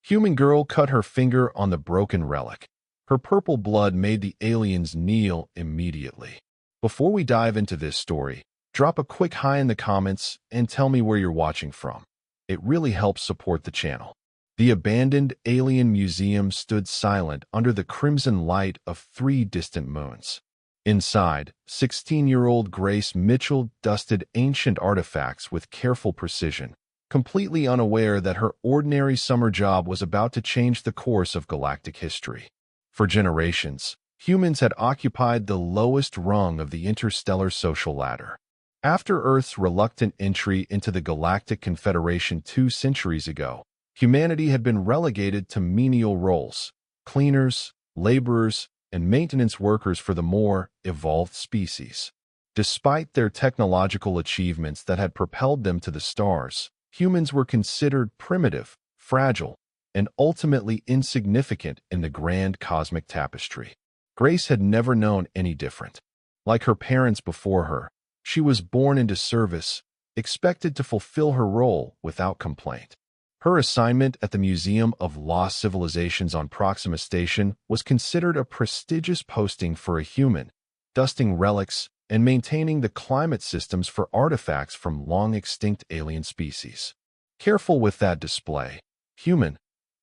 Human girl cut her finger on the broken relic. Her purple blood made the aliens kneel immediately. Before we dive into this story, drop a quick hi in the comments and tell me where you're watching from. It really helps support the channel. The abandoned alien museum stood silent under the crimson light of 3 distant moons. Inside, 16-year-old Grace Mitchell dusted ancient artifacts with careful precision, completely unaware that her ordinary summer job was about to change the course of galactic history. For generations, humans had occupied the lowest rung of the interstellar social ladder. After Earth's reluctant entry into the Galactic Confederation 2 centuries ago, humanity had been relegated to menial roles: cleaners, laborers, and maintenance workers for the more evolved species. Despite their technological achievements that had propelled them to the stars, humans were considered primitive, fragile, and ultimately insignificant in the grand cosmic tapestry. Grace had never known any different. Like her parents before her, she was born into service, expected to fulfill her role without complaint. Her assignment at the Museum of Lost Civilizations on Proxima Station was considered a prestigious posting for a human, dusting relics and maintaining the climate systems for artifacts from long-extinct alien species. Careful with that display. Human,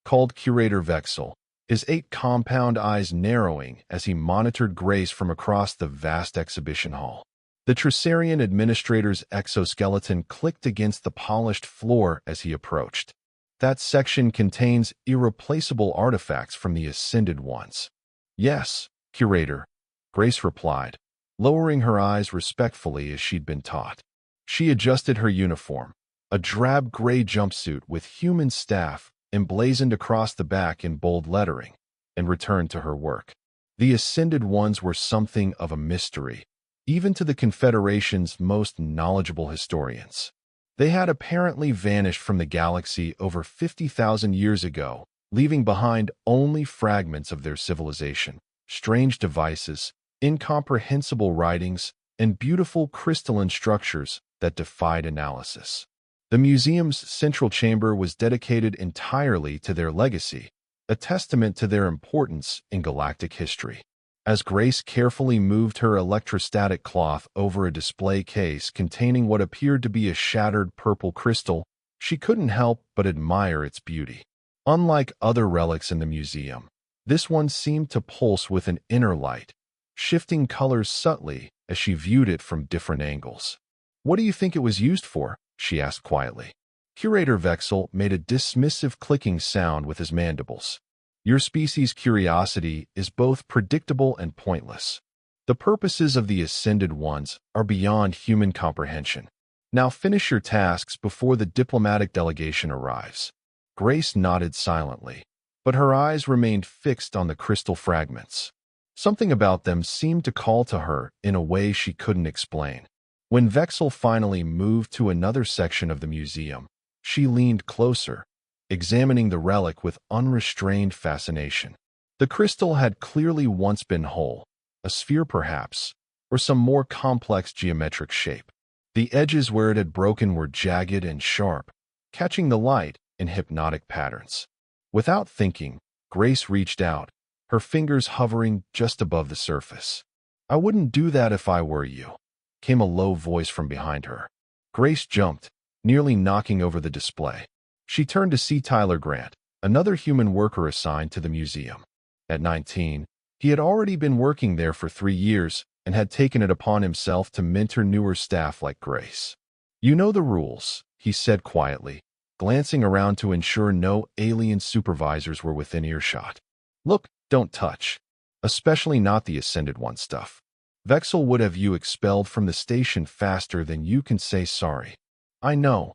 called Curator Vexel, his 8 compound eyes narrowing as he monitored Grace from across the vast exhibition hall. The Tresarian administrator's exoskeleton clicked against the polished floor as he approached. That section contains irreplaceable artifacts from the Ascended Ones. Yes, Curator, Grace replied, lowering her eyes respectfully as she'd been taught. She adjusted her uniform, a drab gray jumpsuit with human staff emblazoned across the back in bold lettering, and returned to her work. The Ascended Ones were something of a mystery, even to the Confederation's most knowledgeable historians. They had apparently vanished from the galaxy over 50,000 years ago, leaving behind only fragments of their civilization, strange devices, incomprehensible writings, and beautiful crystalline structures that defied analysis. The museum's central chamber was dedicated entirely to their legacy, a testament to their importance in galactic history. As Grace carefully moved her electrostatic cloth over a display case containing what appeared to be a shattered purple crystal, she couldn't help but admire its beauty. Unlike other relics in the museum, this one seemed to pulse with an inner light, shifting colors subtly as she viewed it from different angles. "What do you think it was used for?" she asked quietly. Curator Vexel made a dismissive clicking sound with his mandibles. "Your species' curiosity is both predictable and pointless. The purposes of the Ascended Ones are beyond human comprehension. Now finish your tasks before the diplomatic delegation arrives." Grace nodded silently, but her eyes remained fixed on the crystal fragments. Something about them seemed to call to her in a way she couldn't explain. When Vexel finally moved to another section of the museum, she leaned closer, examining the relic with unrestrained fascination. The crystal had clearly once been whole, a sphere perhaps, or some more complex geometric shape. The edges where it had broken were jagged and sharp, catching the light in hypnotic patterns. Without thinking, Grace reached out, her fingers hovering just above the surface. "I wouldn't do that if I were you," came a low voice from behind her. Grace jumped, nearly knocking over the display. She turned to see Tyler Grant, another human worker assigned to the museum. At 19, he had already been working there for 3 years and had taken it upon himself to mentor newer staff like Grace. "You know the rules," he said quietly, glancing around to ensure no alien supervisors were within earshot. "Look, don't touch. Especially not the Ascended One stuff. Vexel would have you expelled from the station faster than you can say sorry." "I know,"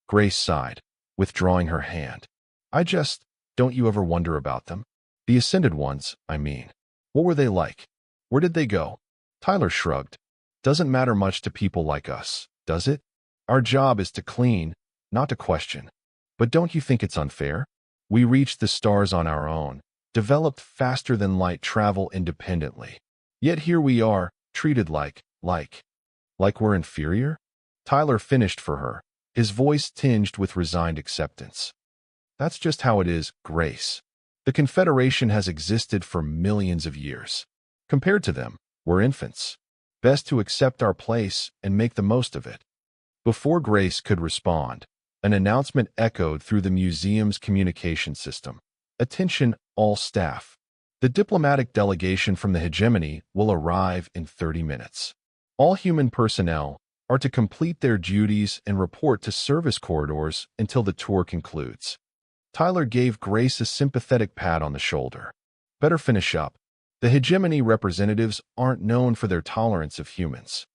Grace sighed, withdrawing her hand. Don't you ever wonder about them? The Ascended Ones, I mean. What were they like? Where did they go?" Tyler shrugged. "Doesn't matter much to people like us, does it? Our job is to clean, not to question. But don't you think it's unfair? We reached the stars on our own, developed faster than light travel independently. Yet here we are, treated like we're inferior?" Tyler finished for her, his voice tinged with resigned acceptance. That's just how it is, Grace. The Confederation has existed for millions of years. Compared to them, we're infants. Best to accept our place and make the most of it." Before Grace could respond, an announcement echoed through the museum's communication system. "Attention, all staff. The diplomatic delegation from the hegemony will arrive in 30 minutes. All human personnel are to complete their duties and report to service corridors until the tour concludes." Tyler gave Grace a sympathetic pat on the shoulder. "Better finish up. The hegemony representatives aren't known for their tolerance of humans."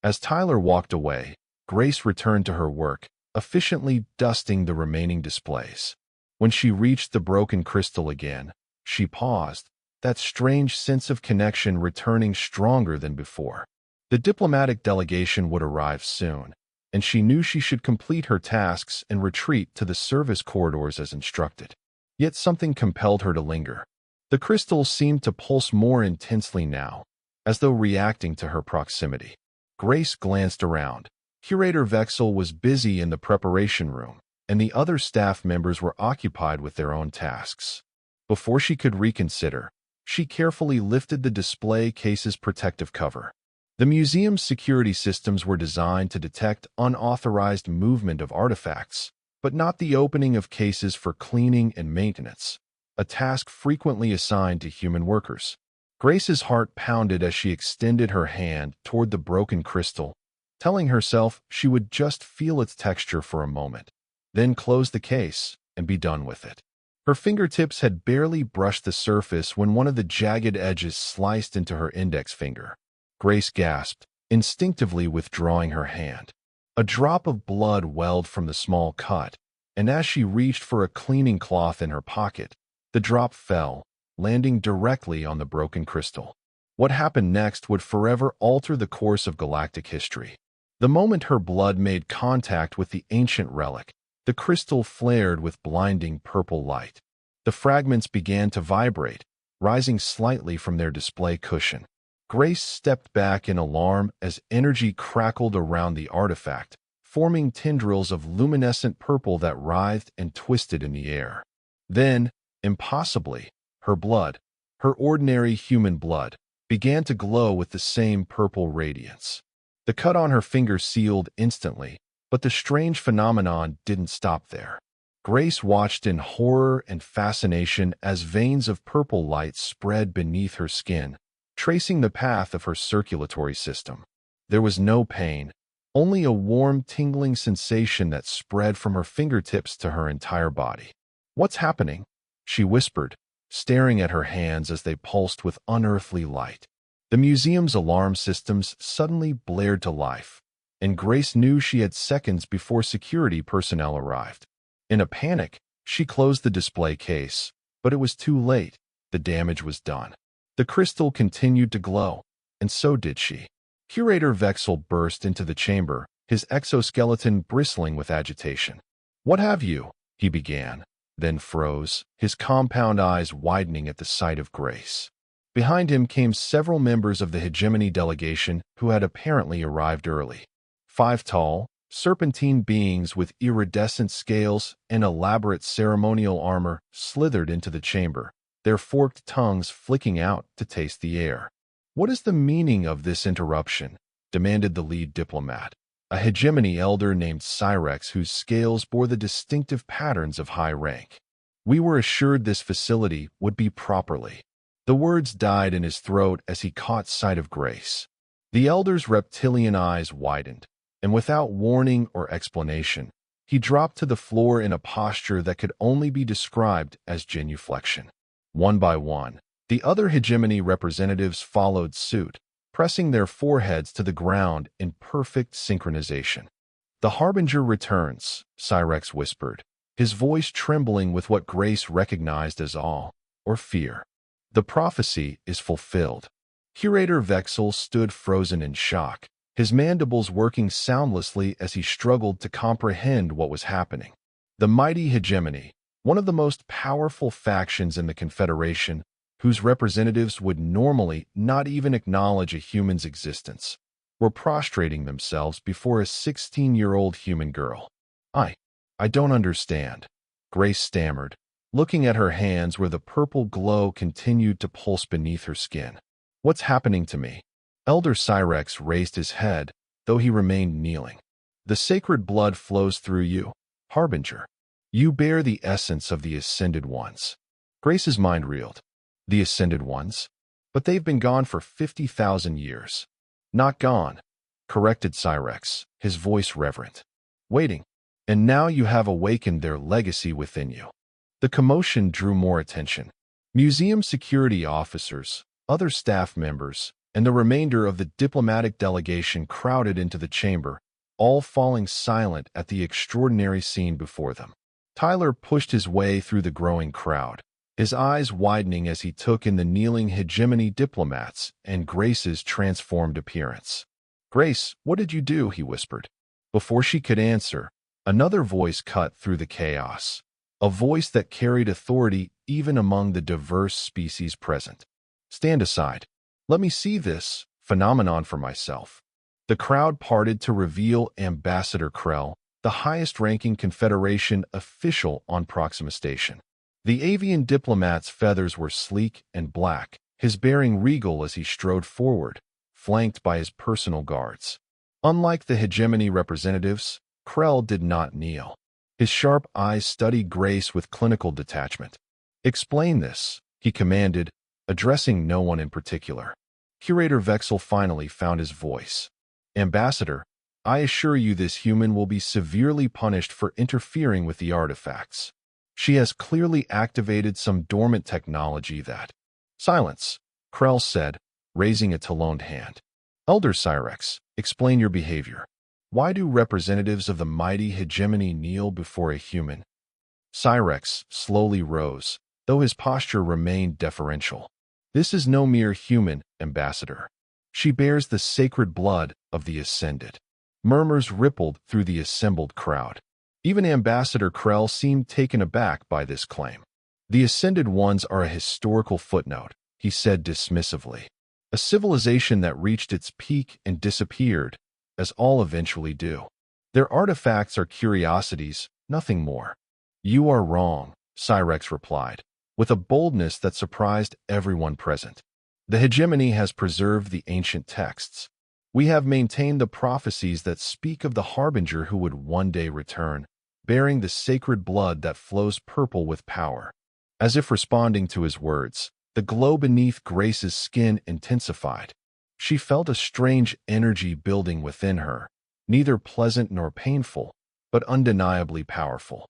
As Tyler walked away, Grace returned to her work, efficiently dusting the remaining displays. When she reached the broken crystal again, she paused, that strange sense of connection returning stronger than before. The diplomatic delegation would arrive soon, and she knew she should complete her tasks and retreat to the service corridors as instructed. Yet something compelled her to linger. The crystal seemed to pulse more intensely now, as though reacting to her proximity. Grace glanced around. Curator Vexel was busy in the preparation room, and the other staff members were occupied with their own tasks. Before she could reconsider, she carefully lifted the display case's protective cover. The museum's security systems were designed to detect unauthorized movement of artifacts, but not the opening of cases for cleaning and maintenance, a task frequently assigned to human workers. Grace's heart pounded as she extended her hand toward the broken crystal, telling herself she would just feel its texture for a moment, then close the case and be done with it. Her fingertips had barely brushed the surface when one of the jagged edges sliced into her index finger. Grace gasped, instinctively withdrawing her hand. A drop of blood welled from the small cut, and as she reached for a cleaning cloth in her pocket, the drop fell, landing directly on the broken crystal. What happened next would forever alter the course of galactic history. The moment her blood made contact with the ancient relic, the crystal flared with blinding purple light. The fragments began to vibrate, rising slightly from their display cushion. Grace stepped back in alarm as energy crackled around the artifact, forming tendrils of luminescent purple that writhed and twisted in the air. Then, impossibly, her blood, her ordinary human blood, began to glow with the same purple radiance. The cut on her finger sealed instantly, but the strange phenomenon didn't stop there. Grace watched in horror and fascination as veins of purple light spread beneath her skin, tracing the path of her circulatory system. There was no pain, only a warm, tingling sensation that spread from her fingertips to her entire body. "What's happening?" she whispered, staring at her hands as they pulsed with unearthly light. The museum's alarm systems suddenly blared to life, and Grace knew she had seconds before security personnel arrived. In a panic, she closed the display case, but it was too late. The damage was done. The crystal continued to glow, and so did she. Curator Vexel burst into the chamber, his exoskeleton bristling with agitation. "What have you?" he began, then froze, his compound eyes widening at the sight of Grace. Behind him came several members of the hegemony delegation who had apparently arrived early. 5 tall, serpentine beings with iridescent scales and elaborate ceremonial armor slithered into the chamber, their forked tongues flicking out to taste the air. "What is the meaning of this interruption?" demanded the lead diplomat, a hegemony elder named Cyrex whose scales bore the distinctive patterns of high rank. "We were assured this facility would be properly." The words died in his throat as he caught sight of Grace. The elder's reptilian eyes widened, and without warning or explanation, he dropped to the floor in a posture that could only be described as genuflection. One by one, the other hegemony representatives followed suit, pressing their foreheads to the ground in perfect synchronization. "The Harbinger returns," Cyrex whispered, his voice trembling with what Grace recognized as awe or fear. "The prophecy is fulfilled." Curator Vexel stood frozen in shock, his mandibles working soundlessly as he struggled to comprehend what was happening. The mighty hegemony, one of the most powerful factions in the Confederation, whose representatives would normally not even acknowledge a human's existence, were prostrating themselves before a 16-year-old human girl. I don't understand." Grace stammered, looking at her hands where the purple glow continued to pulse beneath her skin. What's happening to me? Elder Cyrex raised his head, though he remained kneeling. The sacred blood flows through you, Harbinger. You bear the essence of the Ascended Ones. Grace's mind reeled. The Ascended Ones? But they've been gone for 50,000 years. Not gone, corrected Cyrex, his voice reverent. Waiting. And now you have awakened their legacy within you. The commotion drew more attention. Museum security officers, other staff members, and the remainder of the diplomatic delegation crowded into the chamber, all falling silent at the extraordinary scene before them. Tyler pushed his way through the growing crowd, his eyes widening as he took in the kneeling hegemony diplomats and Grace's transformed appearance. "Grace, what did you do?" he whispered. Before she could answer, another voice cut through the chaos, a voice that carried authority even among the diverse species present. "Stand aside. Let me see this phenomenon for myself." The crowd parted to reveal Ambassador Krell, the highest-ranking Confederation official on Proxima Station. The avian diplomat's feathers were sleek and black, his bearing regal as he strode forward, flanked by his personal guards. Unlike the hegemony representatives, Krell did not kneel. His sharp eyes studied Grace with clinical detachment. "Explain this," he commanded, addressing no one in particular. Curator Vexel finally found his voice. "Ambassador, I assure you this human will be severely punished for interfering with the artifacts. She has clearly activated some dormant technology that—" "Silence," Krell said, raising a taloned hand. "Elder Cyrex, explain your behavior. Why do representatives of the mighty hegemony kneel before a human?" Cyrex slowly rose, though his posture remained deferential. "This is no mere human, Ambassador. She bears the sacred blood of the Ascended." Murmurs rippled through the assembled crowd. Even Ambassador Krell seemed taken aback by this claim. "The Ascended Ones are a historical footnote," he said dismissively. "A civilization that reached its peak and disappeared, as all eventually do. Their artifacts are curiosities, nothing more." "You are wrong," Cyrex replied, with a boldness that surprised everyone present. "The hegemony has preserved the ancient texts. We have maintained the prophecies that speak of the Harbinger who would one day return, bearing the sacred blood that flows purple with power." As if responding to his words, the glow beneath Grace's skin intensified. She felt a strange energy building within her, neither pleasant nor painful, but undeniably powerful.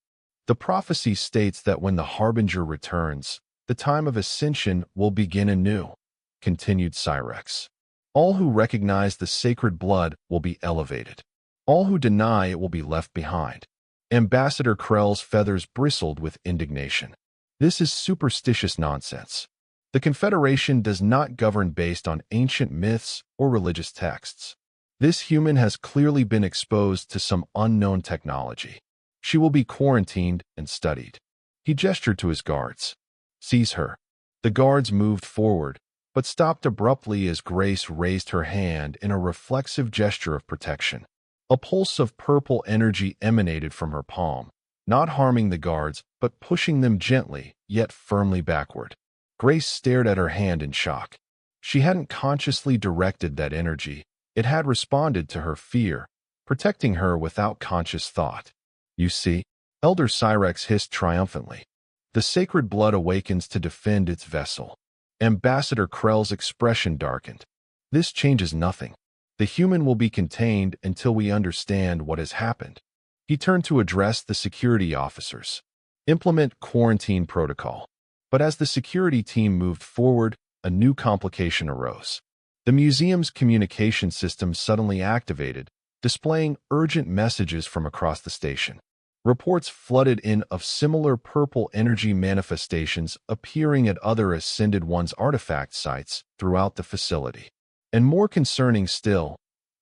"The prophecy states that when the Harbinger returns, the time of ascension will begin anew," continued Cyrex. "All who recognize the sacred blood will be elevated. All who deny it will be left behind." Ambassador Krell's feathers bristled with indignation. "This is superstitious nonsense. The Confederation does not govern based on ancient myths or religious texts. This human has clearly been exposed to some unknown technology. She will be quarantined and studied." He gestured to his guards. "Seize her." The guards moved forward, but stopped abruptly as Grace raised her hand in a reflexive gesture of protection. A pulse of purple energy emanated from her palm, not harming the guards, but pushing them gently, yet firmly backward. Grace stared at her hand in shock. She hadn't consciously directed that energy. It had responded to her fear, protecting her without conscious thought. "You see," Elder Cyrex hissed triumphantly. "The sacred blood awakens to defend its vessel." Ambassador Krell's expression darkened. "This changes nothing. The human will be contained until we understand what has happened." He turned to address the security officers. "Implement quarantine protocol." But as the security team moved forward, a new complication arose. The museum's communication system suddenly activated, displaying urgent messages from across the station. Reports flooded in of similar purple energy manifestations appearing at other Ascended Ones artifact sites throughout the facility. And more concerning still,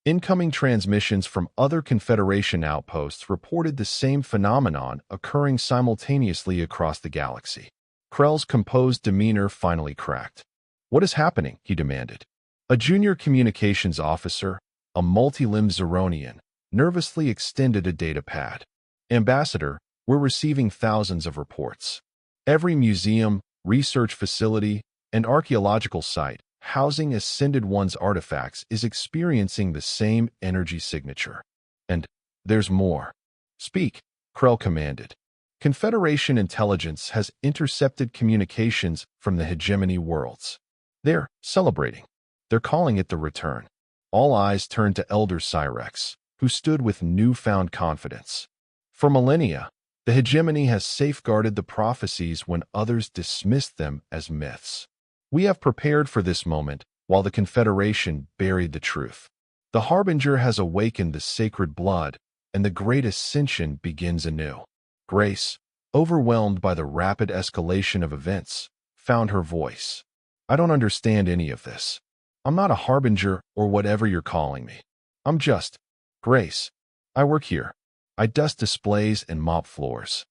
incoming transmissions from other Confederation outposts reported the same phenomenon occurring simultaneously across the galaxy. Krell's composed demeanor finally cracked. "What is happening?" he demanded. A junior communications officer, a multi-limbed Zeronian, nervously extended a data pad. "Ambassador, We're receiving thousands of reports. Every museum, research facility, and archaeological site housing Ascended One's artifacts is experiencing the same energy signature. And there's more. Speak, Krell commanded. Confederation intelligence has intercepted communications from the hegemony worlds. They're celebrating. They're calling it the return. All eyes turned to Elder Cyrex, who stood with newfound confidence. For millennia, the hegemony has safeguarded the prophecies when others dismissed them as myths. We have prepared for this moment while the Confederation buried the truth. The Harbinger has awakened the sacred blood, and the great ascension begins anew. Grace, overwhelmed by the rapid escalation of events, found her voice. I don't understand any of this. I'm not a Harbinger or whatever you're calling me. I'm just Grace. I work here. I dust displays and mop floors.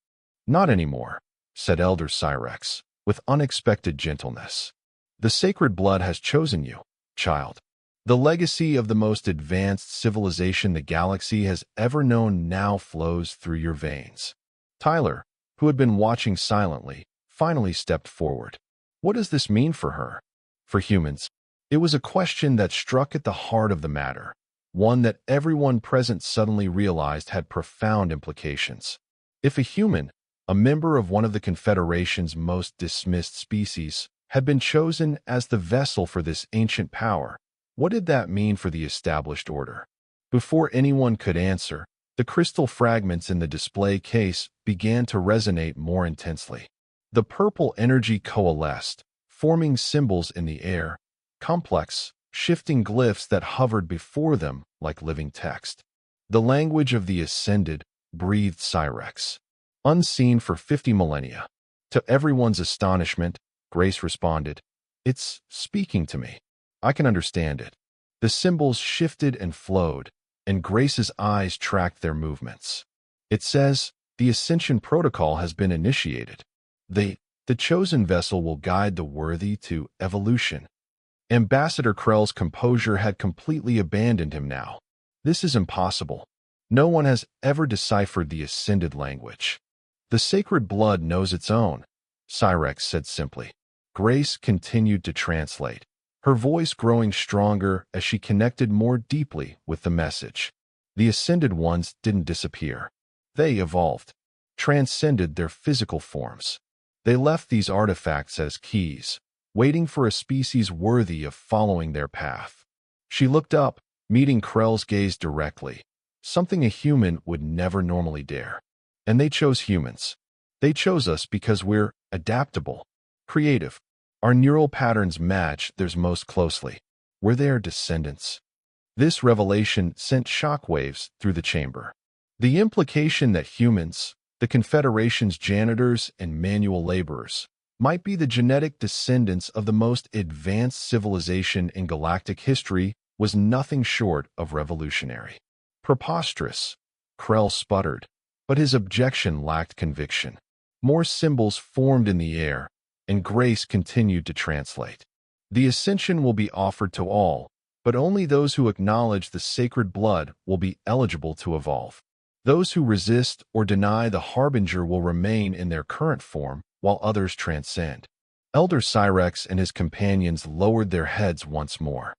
Not anymore, said Elder Cyrex, with unexpected gentleness. The sacred blood has chosen you, child. The legacy of the most advanced civilization the galaxy has ever known now flows through your veins. Tyler, who had been watching silently, finally stepped forward. What does this mean for her? For humans? It was a question that struck at the heart of the matter, one that everyone present suddenly realized had profound implications. If a human, a member of one of the Confederation's most dismissed species, had been chosen as the vessel for this ancient power, what did that mean for the established order? Before anyone could answer, the crystal fragments in the display case began to resonate more intensely. The purple energy coalesced, forming symbols in the air, complex, shifting glyphs that hovered before them like living text. The language of the Ascended, breathed Cyrex. Unseen for 50 millennia. To everyone's astonishment, Grace responded, "It's speaking to me. I can understand it." The symbols shifted and flowed, and Grace's eyes tracked their movements. It says, the Ascension Protocol has been initiated. The chosen vessel will guide the worthy to evolution. Ambassador Krell's composure had completely abandoned him now. This is impossible. No one has ever deciphered the Ascended language. The sacred blood knows its own, Cyrex said simply. Grace continued to translate, her voice growing stronger as she connected more deeply with the message. The Ascended Ones didn't disappear. They evolved, transcended their physical forms. They left these artifacts as keys, waiting for a species worthy of following their path. She looked up, meeting Krell's gaze directly, something a human would never normally dare. And they chose humans. They chose us because we're adaptable, creative. Our neural patterns match theirs most closely. We're their descendants. This revelation sent shockwaves through the chamber. The implication that humans, the Confederation's janitors and manual laborers, might be the genetic descendants of the most advanced civilization in galactic history was nothing short of revolutionary. Preposterous, Krell sputtered, but his objection lacked conviction. More symbols formed in the air, and Grace continued to translate. The ascension will be offered to all, but only those who acknowledge the sacred blood will be eligible to evolve. Those who resist or deny the Harbinger will remain in their current form, while others transcend. Elder Cyrex and his companions lowered their heads once more.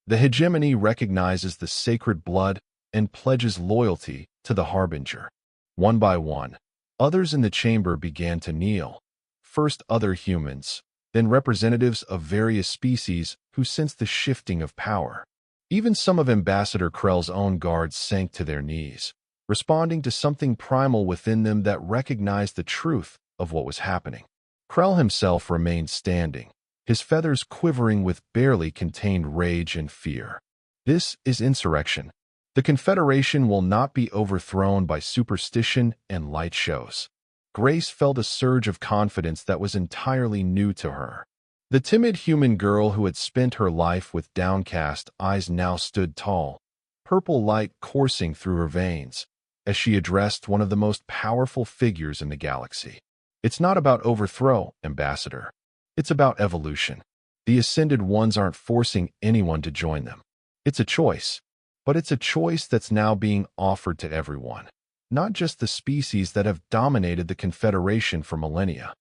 The hegemony recognizes the sacred blood and pledges loyalty to the Harbinger. One by one, others in the chamber began to kneel. First other humans, then representatives of various species who sensed the shifting of power. Even some of Ambassador Krell's own guards sank to their knees, responding to something primal within them that recognized the truth of what was happening. Krell himself remained standing, his feathers quivering with barely contained rage and fear. This is insurrection. The Confederation will not be overthrown by superstition and light shows. Grace felt a surge of confidence that was entirely new to her. The timid human girl who had spent her life with downcast eyes now stood tall, purple light coursing through her veins, as she addressed one of the most powerful figures in the galaxy. It's not about overthrow, Ambassador. It's about evolution. The Ascended Ones aren't forcing anyone to join them. It's a choice, but it's a choice that's now being offered to everyone. not just the species that have dominated the Confederation for millennia.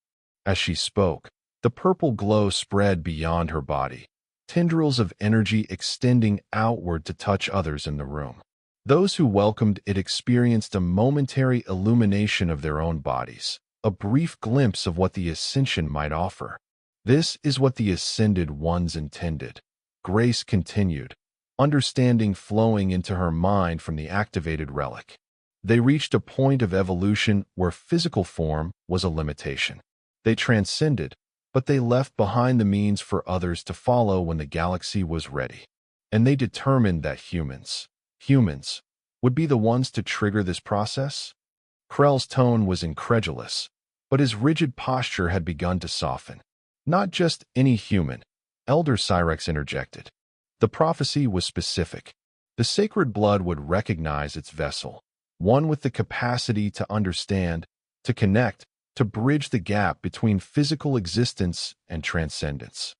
As she spoke, the purple glow spread beyond her body, tendrils of energy extending outward to touch others in the room. Those who welcomed it experienced a momentary illumination of their own bodies, a brief glimpse of what the ascension might offer. This is what the ascended ones intended. Grace continued, understanding flowing into her mind from the activated relic. They reached a point of evolution where physical form was a limitation. They transcended, but they left behind the means for others to follow when the galaxy was ready. And they determined that humans, would be the ones to trigger this process? Krell's tone was incredulous, but his rigid posture had begun to soften. Not just any human, Elder Cyrex interjected. The prophecy was specific. The sacred blood would recognize its vessel, one with the capacity to understand, to connect, to bridge the gap between physical existence and transcendence.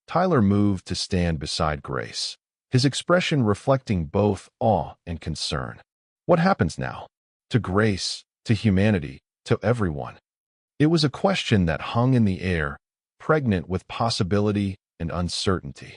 Tyler moved to stand beside Grace, his expression reflecting both awe and concern. What happens now? To Grace, to humanity, to everyone? It was a question that hung in the air, pregnant with possibility and uncertainty.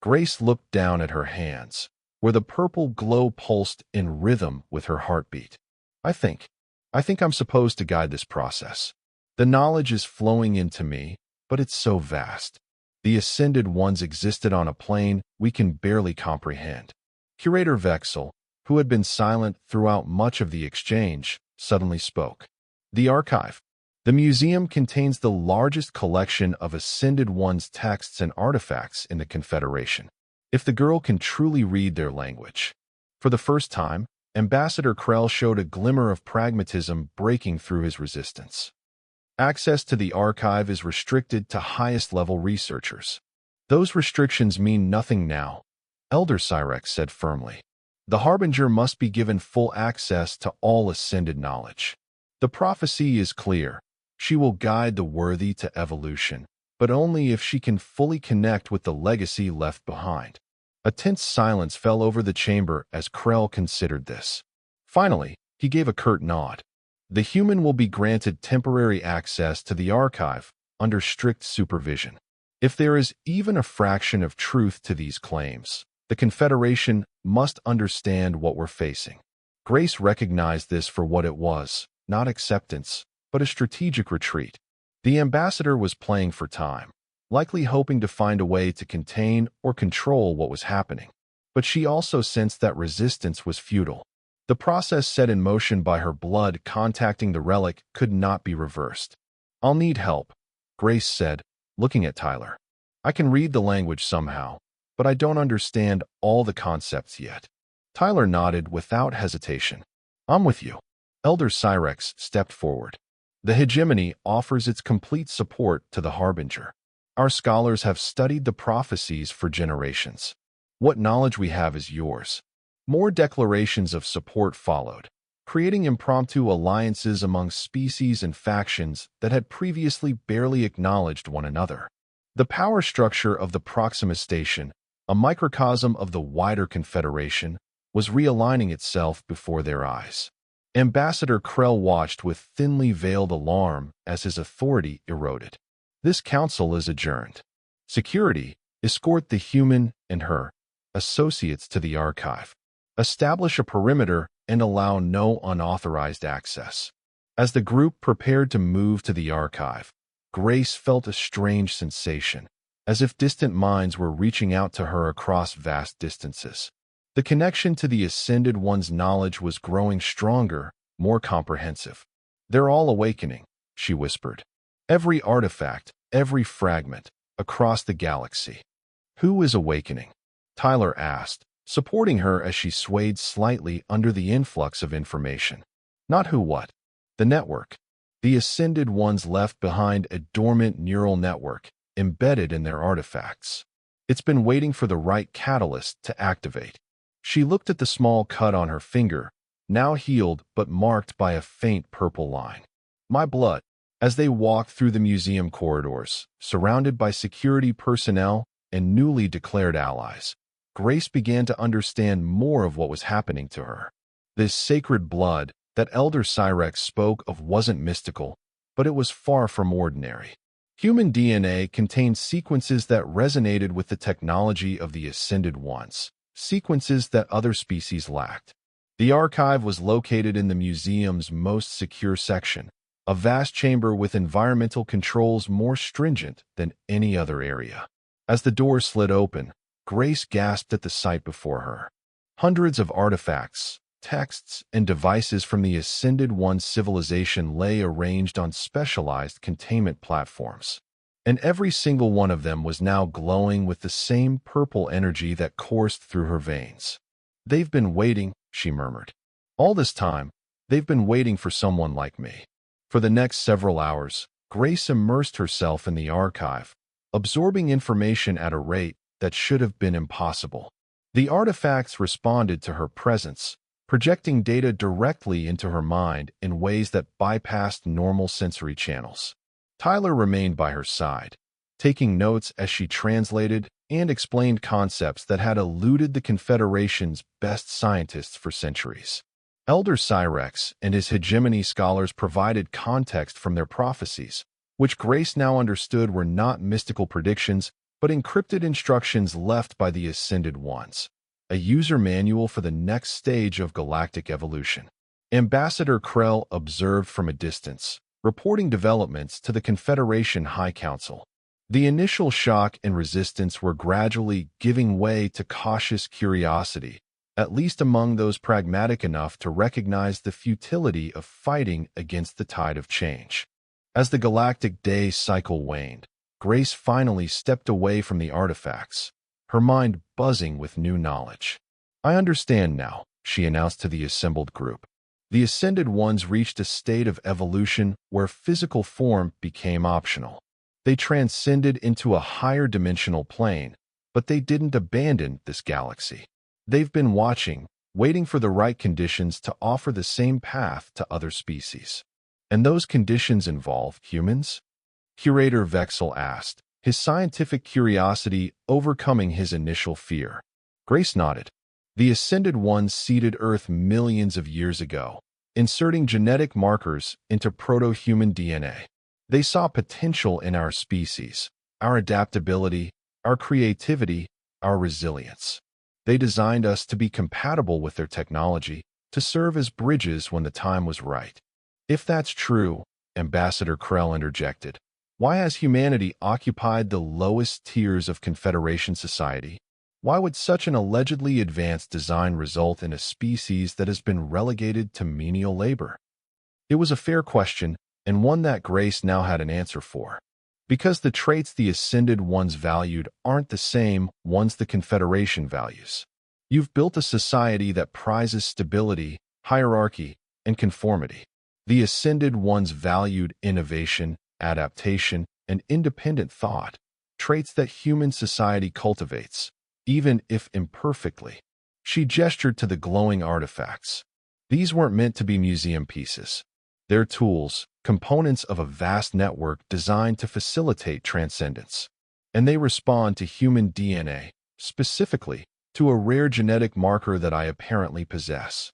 Grace looked down at her hands, where the purple glow pulsed in rhythm with her heartbeat. I think I'm supposed to guide this process. The knowledge is flowing into me, but it's so vast. The ascended ones existed on a plane we can barely comprehend. Curator Vexel, who had been silent throughout much of the exchange, suddenly spoke. The archive. The museum contains the largest collection of ascended ones' texts and artifacts in the Confederation. If the girl can truly read their language. For the first time, Ambassador Krell showed a glimmer of pragmatism breaking through his resistance. Access to the archive is restricted to highest-level researchers. Those restrictions mean nothing now, Elder Cyrex said firmly. The Harbinger must be given full access to all ascended knowledge. The prophecy is clear. She will guide the worthy to evolution, but only if she can fully connect with the legacy left behind. A tense silence fell over the chamber as Krell considered this. Finally, he gave a curt nod. The human will be granted temporary access to the archive under strict supervision. If there is even a fraction of truth to these claims, the Confederation must understand what we're facing. Grace recognized this for what it was, not acceptance, but a strategic retreat. The ambassador was playing for time, likely hoping to find a way to contain or control what was happening. But she also sensed that resistance was futile. The process set in motion by her blood contacting the relic could not be reversed. I'll need help, Grace said, looking at Tyler. I can read the language somehow, but I don't understand all the concepts yet. Tyler nodded without hesitation. I'm with you. Elder Cyrex stepped forward. The hegemony offers its complete support to the Harbinger. Our scholars have studied the prophecies for generations. What knowledge we have is yours. More declarations of support followed, creating impromptu alliances among species and factions that had previously barely acknowledged one another. The power structure of the Proxima Station, a microcosm of the wider Confederation, was realigning itself before their eyes. Ambassador Krell watched with thinly veiled alarm as his authority eroded. This council is adjourned. Security, escort the human and her associates to the archive. Establish a perimeter and allow no unauthorized access. As the group prepared to move to the archive, Grace felt a strange sensation, as if distant minds were reaching out to her across vast distances. The connection to the Ascended One's knowledge was growing stronger, more comprehensive. They're all awakening, she whispered. Every artifact, every fragment, across the galaxy. Who is awakening? Tyler asked, supporting her as she swayed slightly under the influx of information. Not who what. The network. The Ascended Ones left behind a dormant neural network, embedded in their artifacts. It's been waiting for the right catalyst to activate. She looked at the small cut on her finger, now healed but marked by a faint purple line. My blood. As they walked through the museum corridors, surrounded by security personnel and newly declared allies, Grace began to understand more of what was happening to her. This sacred blood, that Elder Cyrex spoke of wasn't mystical, but it was far from ordinary. Human DNA contained sequences that resonated with the technology of the Ascended Ones, sequences that other species lacked. The archive was located in the museum's most secure section, a vast chamber with environmental controls more stringent than any other area. As the door slid open, Grace gasped at the sight before her. Hundreds of artifacts, texts, and devices from the Ascended One civilization lay arranged on specialized containment platforms, and every single one of them was now glowing with the same purple energy that coursed through her veins. "They've been waiting," she murmured. "All this time, they've been waiting for someone like me." For the next several hours, Grace immersed herself in the archive, absorbing information at a rate that should have been impossible. The artifacts responded to her presence, projecting data directly into her mind in ways that bypassed normal sensory channels. Tyler remained by her side, taking notes as she translated and explained concepts that had eluded the Confederation's best scientists for centuries. Elder Cyrex and his hegemony scholars provided context from their prophecies, which Grace now understood were not mystical predictions, but encrypted instructions left by the Ascended Ones, a user manual for the next stage of galactic evolution. Ambassador Krell observed from a distance, reporting developments to the Confederation High Council. The initial shock and resistance were gradually giving way to cautious curiosity, at least among those pragmatic enough to recognize the futility of fighting against the tide of change. As the galactic day cycle waned, Grace finally stepped away from the artifacts, her mind buzzing with new knowledge. "I understand now," she announced to the assembled group. The Ascended Ones reached a state of evolution where physical form became optional. They transcended into a higher dimensional plane, but they didn't abandon this galaxy. They've been watching, waiting for the right conditions to offer the same path to other species. "And those conditions involve humans?" Curator Vexel asked, his scientific curiosity overcoming his initial fear. Grace nodded. "The Ascended Ones seeded Earth millions of years ago, inserting genetic markers into proto-human DNA. They saw potential in our species, our adaptability, our creativity, our resilience. They designed us to be compatible with their technology, to serve as bridges when the time was right." "If that's true," Ambassador Krell interjected, "why has humanity occupied the lowest tiers of Confederation society? Why would such an allegedly advanced design result in a species that has been relegated to menial labor?" It was a fair question, and one that Grace now had an answer for. Because the traits the Ascended Ones valued aren't the same ones the Confederation values. You've built a society that prizes stability, hierarchy, and conformity. The Ascended Ones valued innovation, adaptation, and independent thought, traits that human society cultivates, even if imperfectly. She gestured to the glowing artifacts. These weren't meant to be museum pieces. They're tools, components of a vast network designed to facilitate transcendence. And they respond to human DNA, specifically to a rare genetic marker that I apparently possess.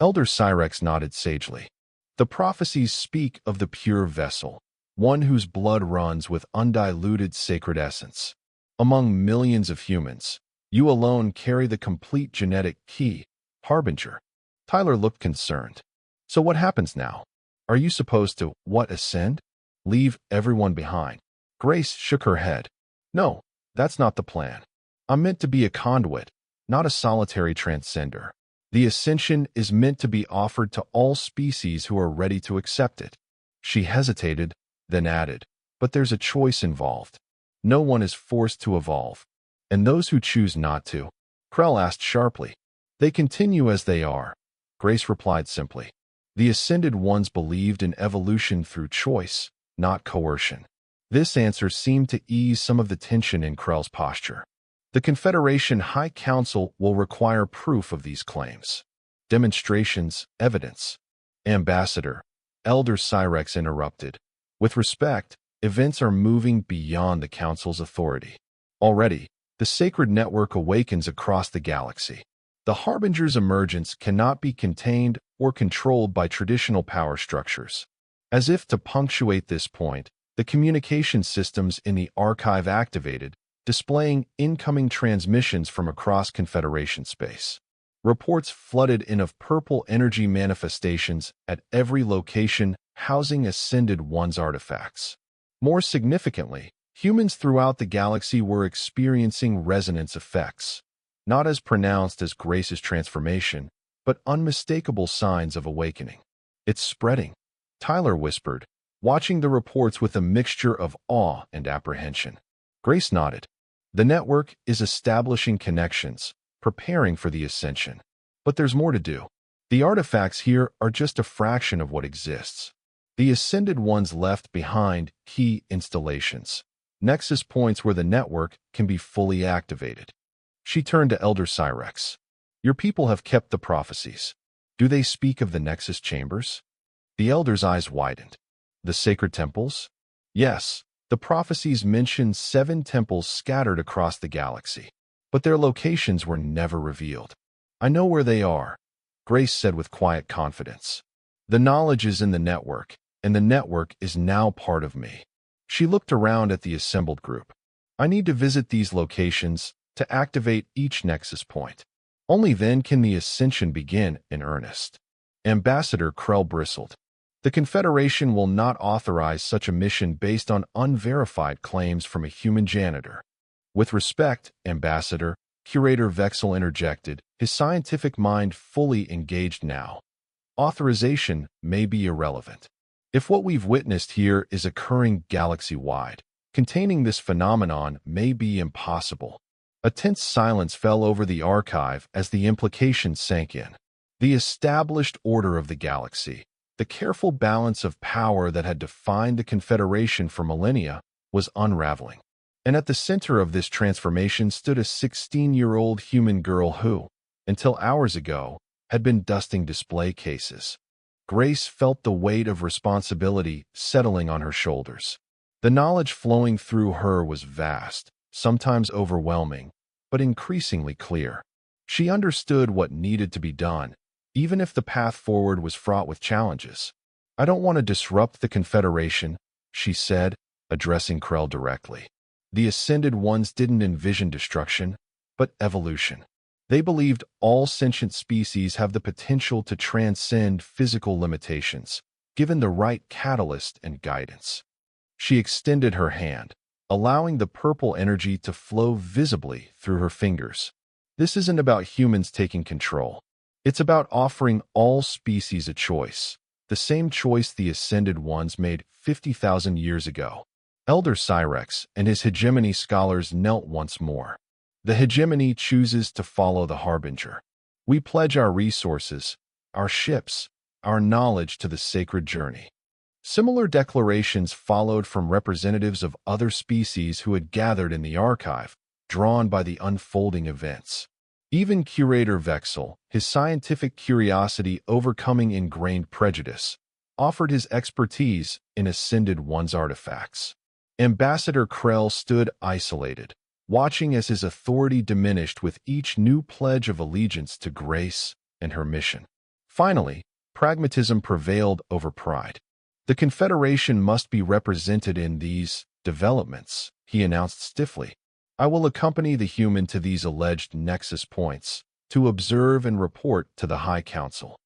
Elder Cyrex nodded sagely. The prophecies speak of the pure vessel, one whose blood runs with undiluted sacred essence. Among millions of humans, you alone carry the complete genetic key, Harbinger. Tyler looked concerned. "So what happens now? Are you supposed to, ascend? Leave everyone behind?" Grace shook her head. "No, that's not the plan. I'm meant to be a conduit, not a solitary transcender. The ascension is meant to be offered to all species who are ready to accept it." She hesitated, then added, "But there's a choice involved. No one is forced to evolve. And those who choose not to?" Krell asked sharply. "They continue as they are," Grace replied simply. The Ascended Ones believed in evolution through choice, not coercion. This answer seemed to ease some of the tension in Krell's posture. "The Confederation High Council will require proof of these claims. Demonstrations, evidence." Ambassador, Elder Cyrex interrupted. "With respect, events are moving beyond the Council's authority. Already, the sacred network awakens across the galaxy. The Harbinger's emergence cannot be contained or controlled by traditional power structures. As if to punctuate this point, the communication systems in the archive activated, displaying incoming transmissions from across Confederation space. Reports flooded in of purple energy manifestations at every location housing Ascended One's artifacts. More significantly, humans throughout the galaxy were experiencing resonance effects, not as pronounced as Grace's transformation, but unmistakable signs of awakening. "It's spreading," Tyler whispered, watching the reports with a mixture of awe and apprehension. Grace nodded. "The network is establishing connections, preparing for the ascension. But there's more to do. The artifacts here are just a fraction of what exists. The Ascended Ones left behind key installations, nexus points where the network can be fully activated." She turned to Elder Cyrex. "Your people have kept the prophecies. Do they speak of the nexus chambers?" The elder's eyes widened. "The sacred temples?" "Yes, the prophecies mention 7 temples scattered across the galaxy, but their locations were never revealed." "I know where they are," Grace said with quiet confidence. "The knowledge is in the network, and the network is now part of me." She looked around at the assembled group. "I need to visit these locations to activate each nexus point. Only then can the ascension begin in earnest." Ambassador Krell bristled. "The Confederation will not authorize such a mission based on unverified claims from a human janitor." "With respect, Ambassador," Curator Vexel interjected, his scientific mind fully engaged now. "Authorization may be irrelevant. If what we've witnessed here is occurring galaxy-wide, containing this phenomenon may be impossible." A tense silence fell over the archive as the implications sank in. The established order of the galaxy, the careful balance of power that had defined the Confederation for millennia, was unraveling. And at the center of this transformation stood a 16-year-old human girl who, until hours ago, had been dusting display cases. Grace felt the weight of responsibility settling on her shoulders. The knowledge flowing through her was vast, sometimes overwhelming, but increasingly clear. She understood what needed to be done, even if the path forward was fraught with challenges. "I don't want to disrupt the Confederation," she said, addressing Krell directly. The Ascended Ones didn't envision destruction, but evolution. They believed all sentient species have the potential to transcend physical limitations, given the right catalyst and guidance. She extended her hand, allowing the purple energy to flow visibly through her fingers. "This isn't about humans taking control. It's about offering all species a choice, the same choice the Ascended Ones made 50,000 years ago." Elder Cyrex and his hegemony scholars knelt once more. "The hegemony chooses to follow the Harbinger. We pledge our resources, our ships, our knowledge to the sacred journey." Similar declarations followed from representatives of other species who had gathered in the archive, drawn by the unfolding events. Even Curator Vexel, his scientific curiosity overcoming ingrained prejudice, offered his expertise in Ascended One's artifacts. Ambassador Krell stood isolated, watching as his authority diminished with each new pledge of allegiance to Grace and her mission. Finally, pragmatism prevailed over pride. "The Confederation must be represented in these developments," he announced stiffly. "I will accompany the human to these alleged nexus points to observe and report to the High Council."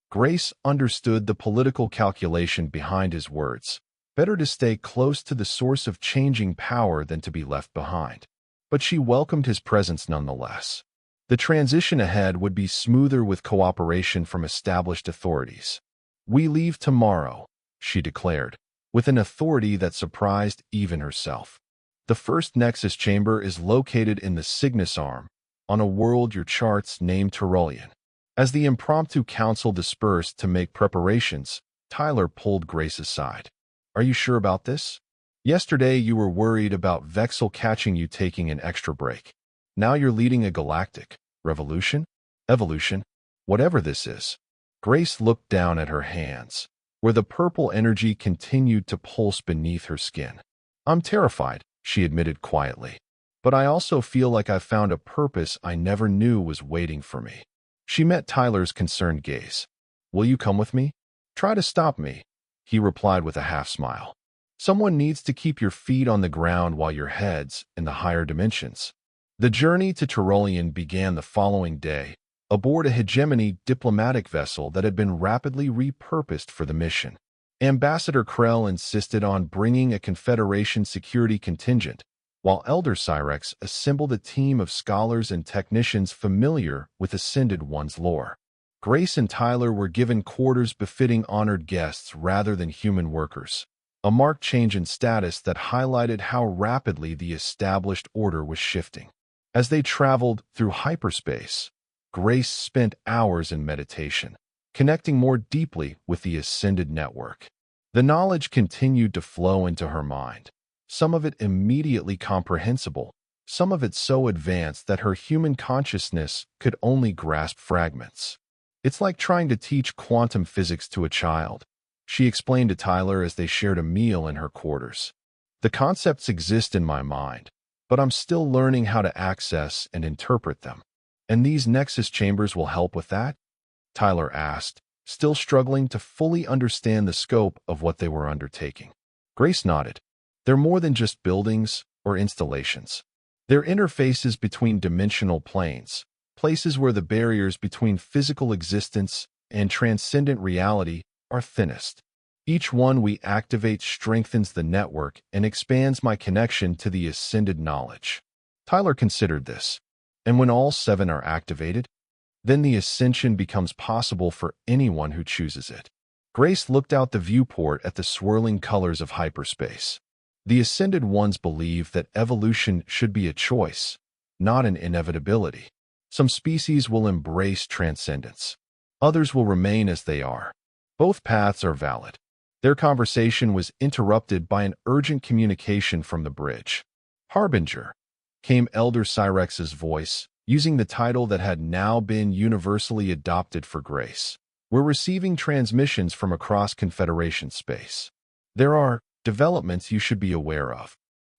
Grace understood the political calculation behind his words. Better to stay close to the source of changing power than to be left behind. But she welcomed his presence nonetheless. The transition ahead would be smoother with cooperation from established authorities. "We leave tomorrow," she declared, with an authority that surprised even herself. "The first Nexus chamber is located in the Cygnus Arm, on a world your charts named Tyrolean." As the impromptu council dispersed to make preparations, Tyler pulled Grace aside. "Are you sure about this? Yesterday you were worried about Vexel catching you taking an extra break. Now you're leading a galactic revolution? Evolution? Whatever this is." Grace looked down at her hands, where the purple energy continued to pulse beneath her skin. "I'm terrified," she admitted quietly. "But I also feel like I've found a purpose I never knew was waiting for me." She met Tyler's concerned gaze. "Will you come with me?" "Try to stop me," he replied with a half-smile. "Someone needs to keep your feet on the ground while your head's in the higher dimensions." The journey to Tyrolian began the following day, aboard a hegemony diplomatic vessel that had been rapidly repurposed for the mission. Ambassador Krell insisted on bringing a Confederation security contingent, while Elder Cyrex assembled a team of scholars and technicians familiar with Ascended One's lore. Grace and Tyler were given quarters befitting honored guests rather than human workers, a marked change in status that highlighted how rapidly the established order was shifting. As they traveled through hyperspace, Grace spent hours in meditation, connecting more deeply with the Ascended network. The knowledge continued to flow into her mind, some of it immediately comprehensible, some of it so advanced that her human consciousness could only grasp fragments. "It's like trying to teach quantum physics to a child," she explained to Tyler as they shared a meal in her quarters. "The concepts exist in my mind, but I'm still learning how to access and interpret them. And these Nexus chambers will help with that?" Tyler asked, still struggling to fully understand the scope of what they were undertaking. Grace nodded. "They're more than just buildings or installations. They're interfaces between dimensional planes, places where the barriers between physical existence and transcendent reality are thinnest. Each one we activate strengthens the network and expands my connection to the Ascended knowledge." Tyler considered this. "And when all 7 are activated, then the ascension becomes possible for anyone who chooses it." Grace looked out the viewport at the swirling colors of hyperspace. The Ascended Ones believe that evolution should be a choice, not an inevitability. Some species will embrace transcendence. Others will remain as they are. Both paths are valid. Their conversation was interrupted by an urgent communication from the bridge. "Harbinger," came Elder Cyrex's voice, using the title that had now been universally adopted for Grace. "We're receiving transmissions from across Confederation space. There are developments you should be aware of."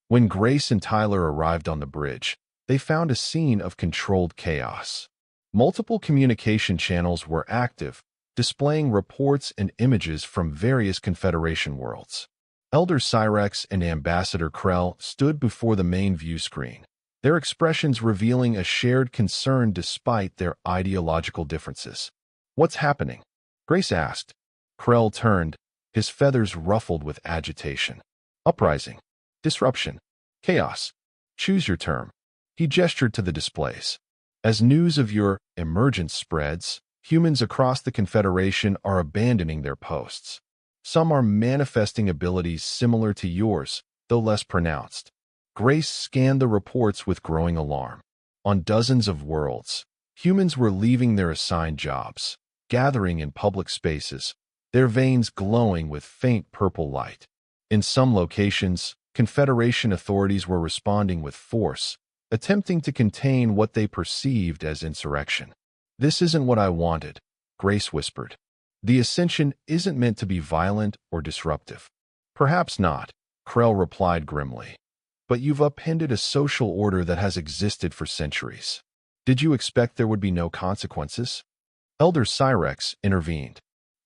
When Grace and Tyler arrived on the bridge, they found a scene of controlled chaos. Multiple communication channels were active, displaying reports and images from various Confederation worlds. Elder Cyrex and Ambassador Krell stood before the main view screen, their expressions revealing a shared concern despite their ideological differences. "What's happening?" Grace asked. Krell turned, his feathers ruffled with agitation. "Uprising. Disruption. Chaos. Choose your term." He gestured to the displays. "As news of your emergence spreads, humans across the Confederation are abandoning their posts. Some are manifesting abilities similar to yours, though less pronounced." Grace scanned the reports with growing alarm. On dozens of worlds, humans were leaving their assigned jobs, gathering in public spaces, their veins glowing with faint purple light. In some locations, Confederation authorities were responding with force, attempting to contain what they perceived as insurrection. "This isn't what I wanted," Grace whispered. "The ascension isn't meant to be violent or disruptive." "Perhaps not," Krell replied grimly. "But you've upended a social order that has existed for centuries. Did you expect there would be no consequences?" Elder Cyrex intervened.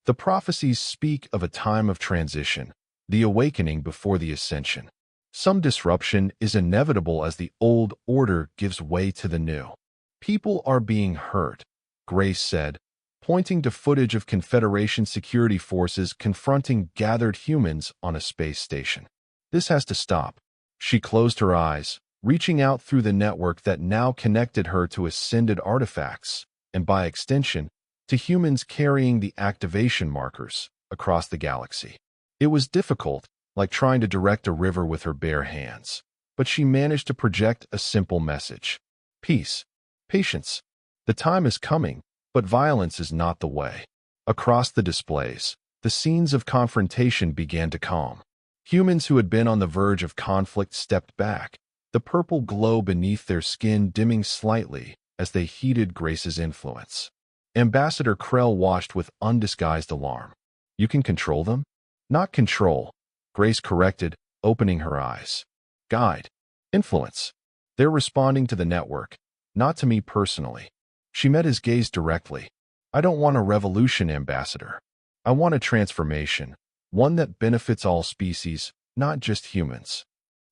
"The prophecies speak of a time of transition, the awakening before the ascension. Some disruption is inevitable as the old order gives way to the new." "People are being hurt," Grace said, pointing to footage of Confederation security forces confronting gathered humans on a space station. "This has to stop." She closed her eyes, reaching out through the network that now connected her to Ascended artifacts, and by extension, to humans carrying the activation markers across the galaxy. It was difficult, like trying to direct a river with her bare hands, but she managed to project a simple message. Peace. Patience. The time is coming, but violence is not the way. Across the displays, the scenes of confrontation began to calm. Humans who had been on the verge of conflict stepped back, the purple glow beneath their skin dimming slightly as they heeded Grace's influence. Ambassador Krell watched with undisguised alarm. "You can control them?" "Not control," Grace corrected, opening her eyes. "Guide. Influence. They're responding to the network, not to me personally." She met his gaze directly. I don't want a revolution, Ambassador. I want a transformation, one that benefits all species, not just humans.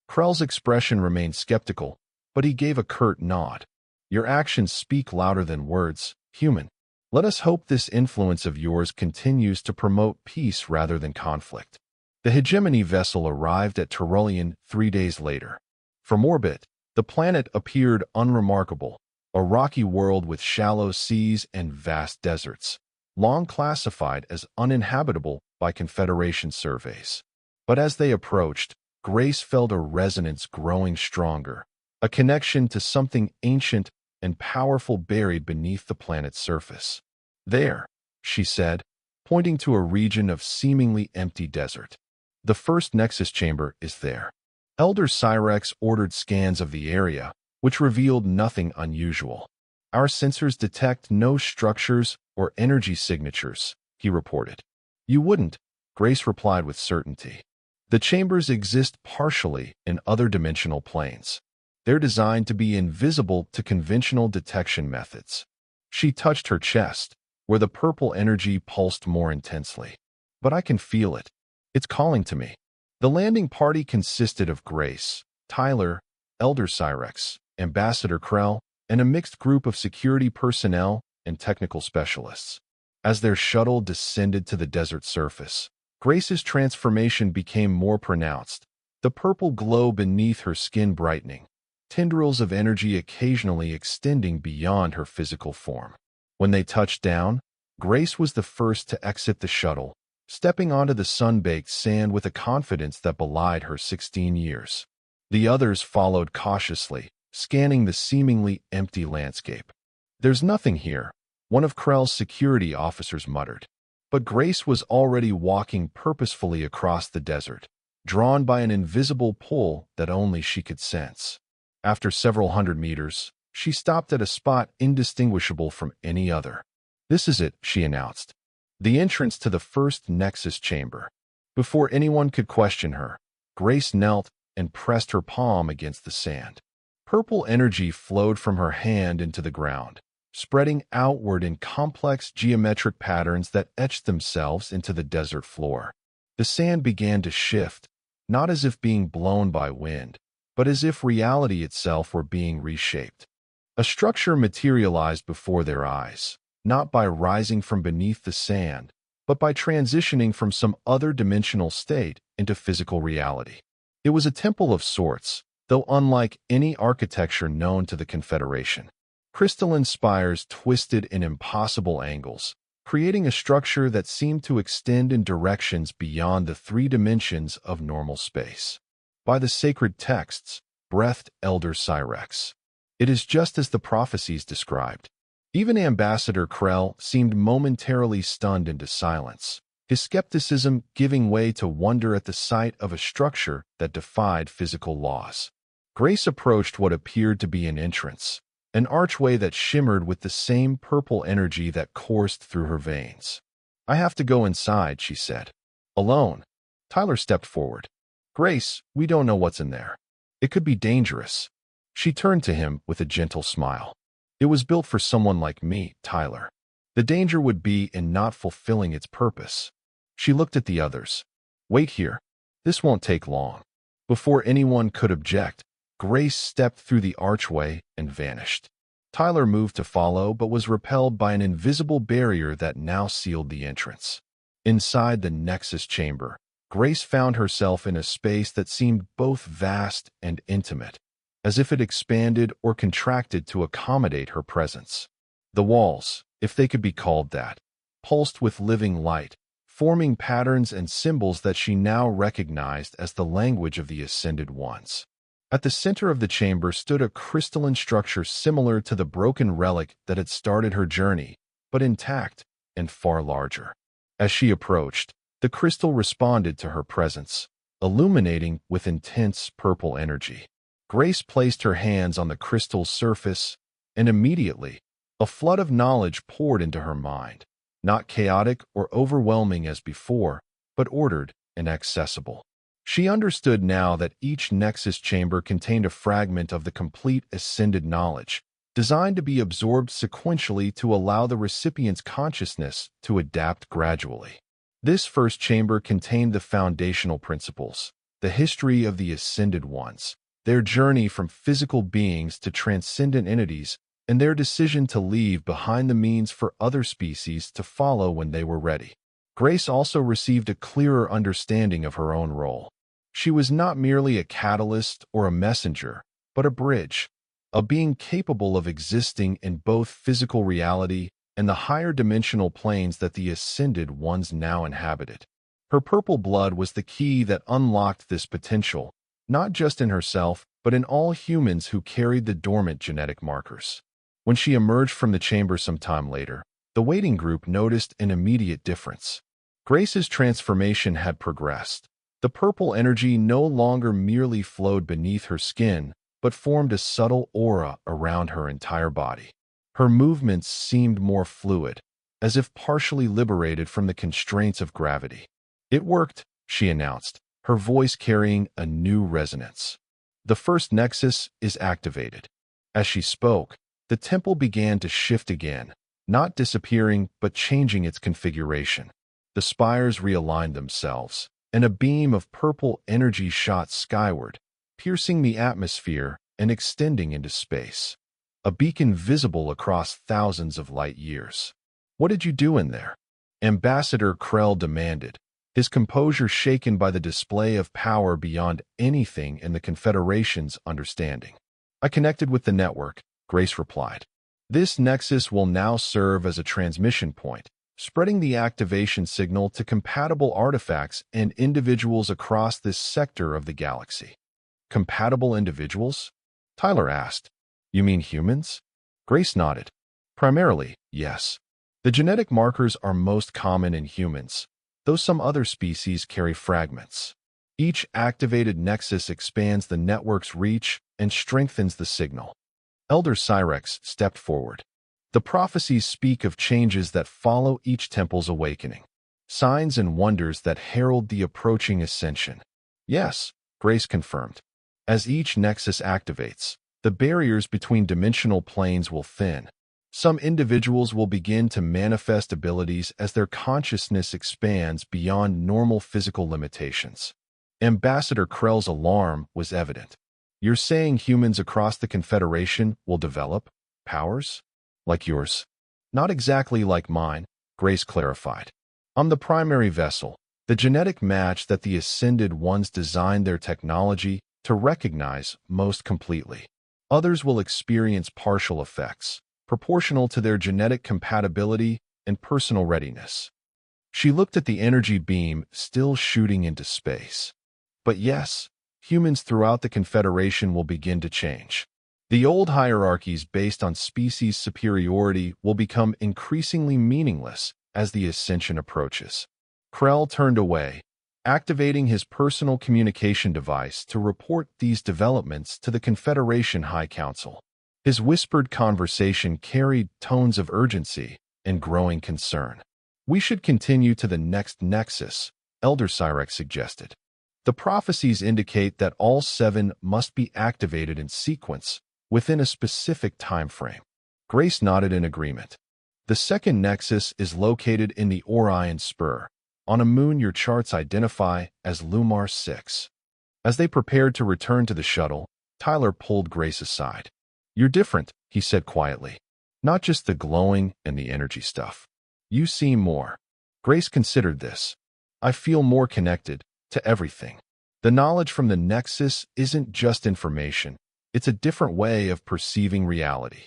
Krell's expression remained skeptical, but he gave a curt nod. Your actions speak louder than words, human. Let us hope this influence of yours continues to promote peace rather than conflict. The hegemony vessel arrived at Tyrolean 3 days later. From orbit, the planet appeared unremarkable, a rocky world with shallow seas and vast deserts, long classified as uninhabitable by Confederation surveys. But as they approached, Grace felt a resonance growing stronger, a connection to something ancient and powerful buried beneath the planet's surface. There, she said, pointing to a region of seemingly empty desert. The first Nexus chamber is there. Elder Cyrex ordered scans of the area, which revealed nothing unusual. Our sensors detect no structures or energy signatures, he reported. You wouldn't, Grace replied with certainty. The chambers exist partially in other dimensional planes. They're designed to be invisible to conventional detection methods. She touched her chest, where the purple energy pulsed more intensely. But I can feel it. It's calling to me. The landing party consisted of Grace, Tyler, Elder Cyrex, Ambassador Krell, and a mixed group of security personnel and technical specialists. As their shuttle descended to the desert surface, Grace's transformation became more pronounced, the purple glow beneath her skin brightening, tendrils of energy occasionally extending beyond her physical form. When they touched down, Grace was the first to exit the shuttle, stepping onto the sun-baked sand with a confidence that belied her 16 years. The others followed cautiously, scanning the seemingly empty landscape. There's nothing here, one of Krell's security officers muttered. But Grace was already walking purposefully across the desert, drawn by an invisible pull that only she could sense. After several hundred meters, she stopped at a spot indistinguishable from any other. This is it, she announced. The entrance to the first Nexus chamber. Before anyone could question her, Grace knelt and pressed her palm against the sand. Purple energy flowed from her hand into the ground, spreading outward in complex geometric patterns that etched themselves into the desert floor. The sand began to shift, not as if being blown by wind, but as if reality itself were being reshaped. A structure materialized before their eyes, not by rising from beneath the sand, but by transitioning from some other dimensional state into physical reality. It was a temple of sorts, though unlike any architecture known to the Confederation. Crystalline spires twisted in impossible angles, creating a structure that seemed to extend in directions beyond the 3 dimensions of normal space. By the sacred texts, breathed Elder Cyrex. It is just as the prophecies described. Even Ambassador Krell seemed momentarily stunned into silence, his skepticism giving way to wonder at the sight of a structure that defied physical laws. Grace approached what appeared to be an entrance, an archway that shimmered with the same purple energy that coursed through her veins. I have to go inside, she said. Alone. Tyler stepped forward. Grace, we don't know what's in there. It could be dangerous. She turned to him with a gentle smile. It was built for someone like me, Tyler. The danger would be in not fulfilling its purpose. She looked at the others. Wait here. This won't take long. Before anyone could object, Grace stepped through the archway and vanished. Tyler moved to follow but was repelled by an invisible barrier that now sealed the entrance. Inside the Nexus chamber, Grace found herself in a space that seemed both vast and intimate, as if it expanded or contracted to accommodate her presence. The walls, if they could be called that, pulsed with living light, forming patterns and symbols that she now recognized as the language of the Ascended Ones. At the center of the chamber stood a crystalline structure similar to the broken relic that had started her journey, but intact and far larger. As she approached, the crystal responded to her presence, illuminating with intense purple energy. Grace placed her hands on the crystal's surface, and immediately, a flood of knowledge poured into her mind, not chaotic or overwhelming as before, but ordered and accessible. She understood now that each Nexus chamber contained a fragment of the complete Ascended knowledge, designed to be absorbed sequentially to allow the recipient's consciousness to adapt gradually. This first chamber contained the foundational principles, the history of the Ascended Ones, their journey from physical beings to transcendent entities, and their decision to leave behind the means for other species to follow when they were ready. Grace also received a clearer understanding of her own role. She was not merely a catalyst or a messenger, but a bridge, a being capable of existing in both physical reality and the higher dimensional planes that the Ascended Ones now inhabited. Her purple blood was the key that unlocked this potential, not just in herself, but in all humans who carried the dormant genetic markers. When she emerged from the chamber some time later, the waiting group noticed an immediate difference. Grace's transformation had progressed. The purple energy no longer merely flowed beneath her skin, but formed a subtle aura around her entire body. Her movements seemed more fluid, as if partially liberated from the constraints of gravity. "It worked," she announced, her voice carrying a new resonance. "The first nexus is activated." As she spoke, the temple began to shift again, not disappearing but changing its configuration. The spires realigned themselves, and a beam of purple energy shot skyward, piercing the atmosphere and extending into space. A beacon visible across thousands of light years. "What did you do in there?" Ambassador Krell demanded, his composure shaken by the display of power beyond anything in the Confederation's understanding. "I connected with the network," Grace replied. "This nexus will now serve as a transmission point, spreading the activation signal to compatible artifacts and individuals across this sector of the galaxy." "Compatible individuals?" Tyler asked. "You mean humans?" Grace nodded. "Primarily, yes. The genetic markers are most common in humans, though some other species carry fragments. Each activated nexus expands the network's reach and strengthens the signal." Elder Cyrex stepped forward. "The prophecies speak of changes that follow each temple's awakening, signs and wonders that herald the approaching ascension." "Yes," Grace confirmed. "As each nexus activates, the barriers between dimensional planes will thin. Some individuals will begin to manifest abilities as their consciousness expands beyond normal physical limitations." Ambassador Krell's alarm was evident. "You're saying humans across the Confederation will develop powers? Like yours?" "Not exactly like mine," Grace clarified. "I'm the primary vessel, the genetic match that the Ascended Ones designed their technology to recognize most completely. Others will experience partial effects, proportional to their genetic compatibility and personal readiness." She looked at the energy beam still shooting into space. "But yes, humans throughout the Confederation will begin to change. The old hierarchies based on species superiority will become increasingly meaningless as the ascension approaches." Krell turned away, activating his personal communication device to report these developments to the Confederation High Council. His whispered conversation carried tones of urgency and growing concern. "We should continue to the next nexus," Elder Cyrex suggested. "The prophecies indicate that all 7 must be activated in sequence within a specific time frame." Grace nodded in agreement. "The second nexus is located in the Orion Spur, on a moon your charts identify as Lumar 6. As they prepared to return to the shuttle, Tyler pulled Grace aside. "You're different," he said quietly. "Not just the glowing and the energy stuff. You seem more." Grace considered this. "I feel more connected to everything. The knowledge from the Nexus isn't just information. It's a different way of perceiving reality."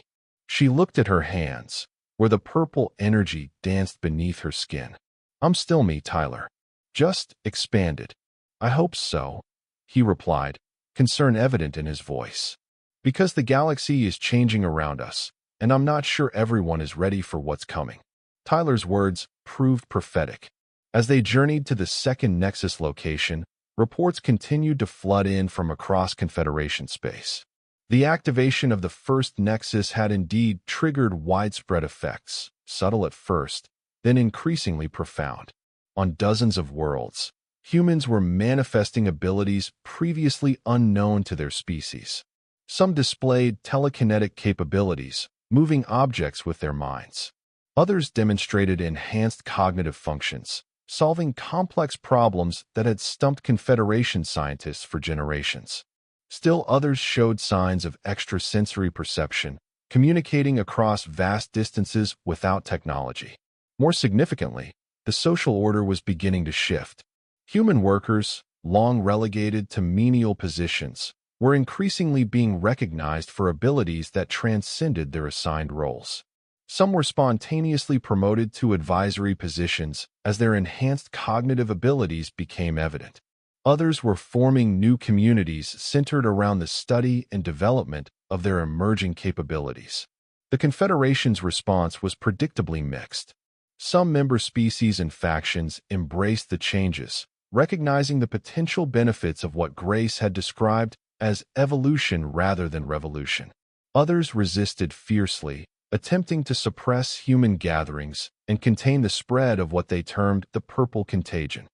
She looked at her hands, where the purple energy danced beneath her skin. "I'm still me, Tyler. Just expanded." "I hope so," he replied, concern evident in his voice. "Because the galaxy is changing around us, and I'm not sure everyone is ready for what's coming." Tyler's words proved prophetic. As they journeyed to the second Nexus location, reports continued to flood in from across Confederation space. The activation of the first Nexus had indeed triggered widespread effects, subtle at first, then increasingly profound. On dozens of worlds, humans were manifesting abilities previously unknown to their species. Some displayed telekinetic capabilities, moving objects with their minds. Others demonstrated enhanced cognitive functions, solving complex problems that had stumped Confederation scientists for generations. Still others showed signs of extrasensory perception, communicating across vast distances without technology. More significantly, the social order was beginning to shift. Human workers, long relegated to menial positions, were increasingly being recognized for abilities that transcended their assigned roles. Some were spontaneously promoted to advisory positions as their enhanced cognitive abilities became evident. Others were forming new communities centered around the study and development of their emerging capabilities. The Confederation's response was predictably mixed. Some member species and factions embraced the changes, recognizing the potential benefits of what Grace had described as evolution rather than revolution. Others resisted fiercely, attempting to suppress human gatherings and contain the spread of what they termed the purple contagion.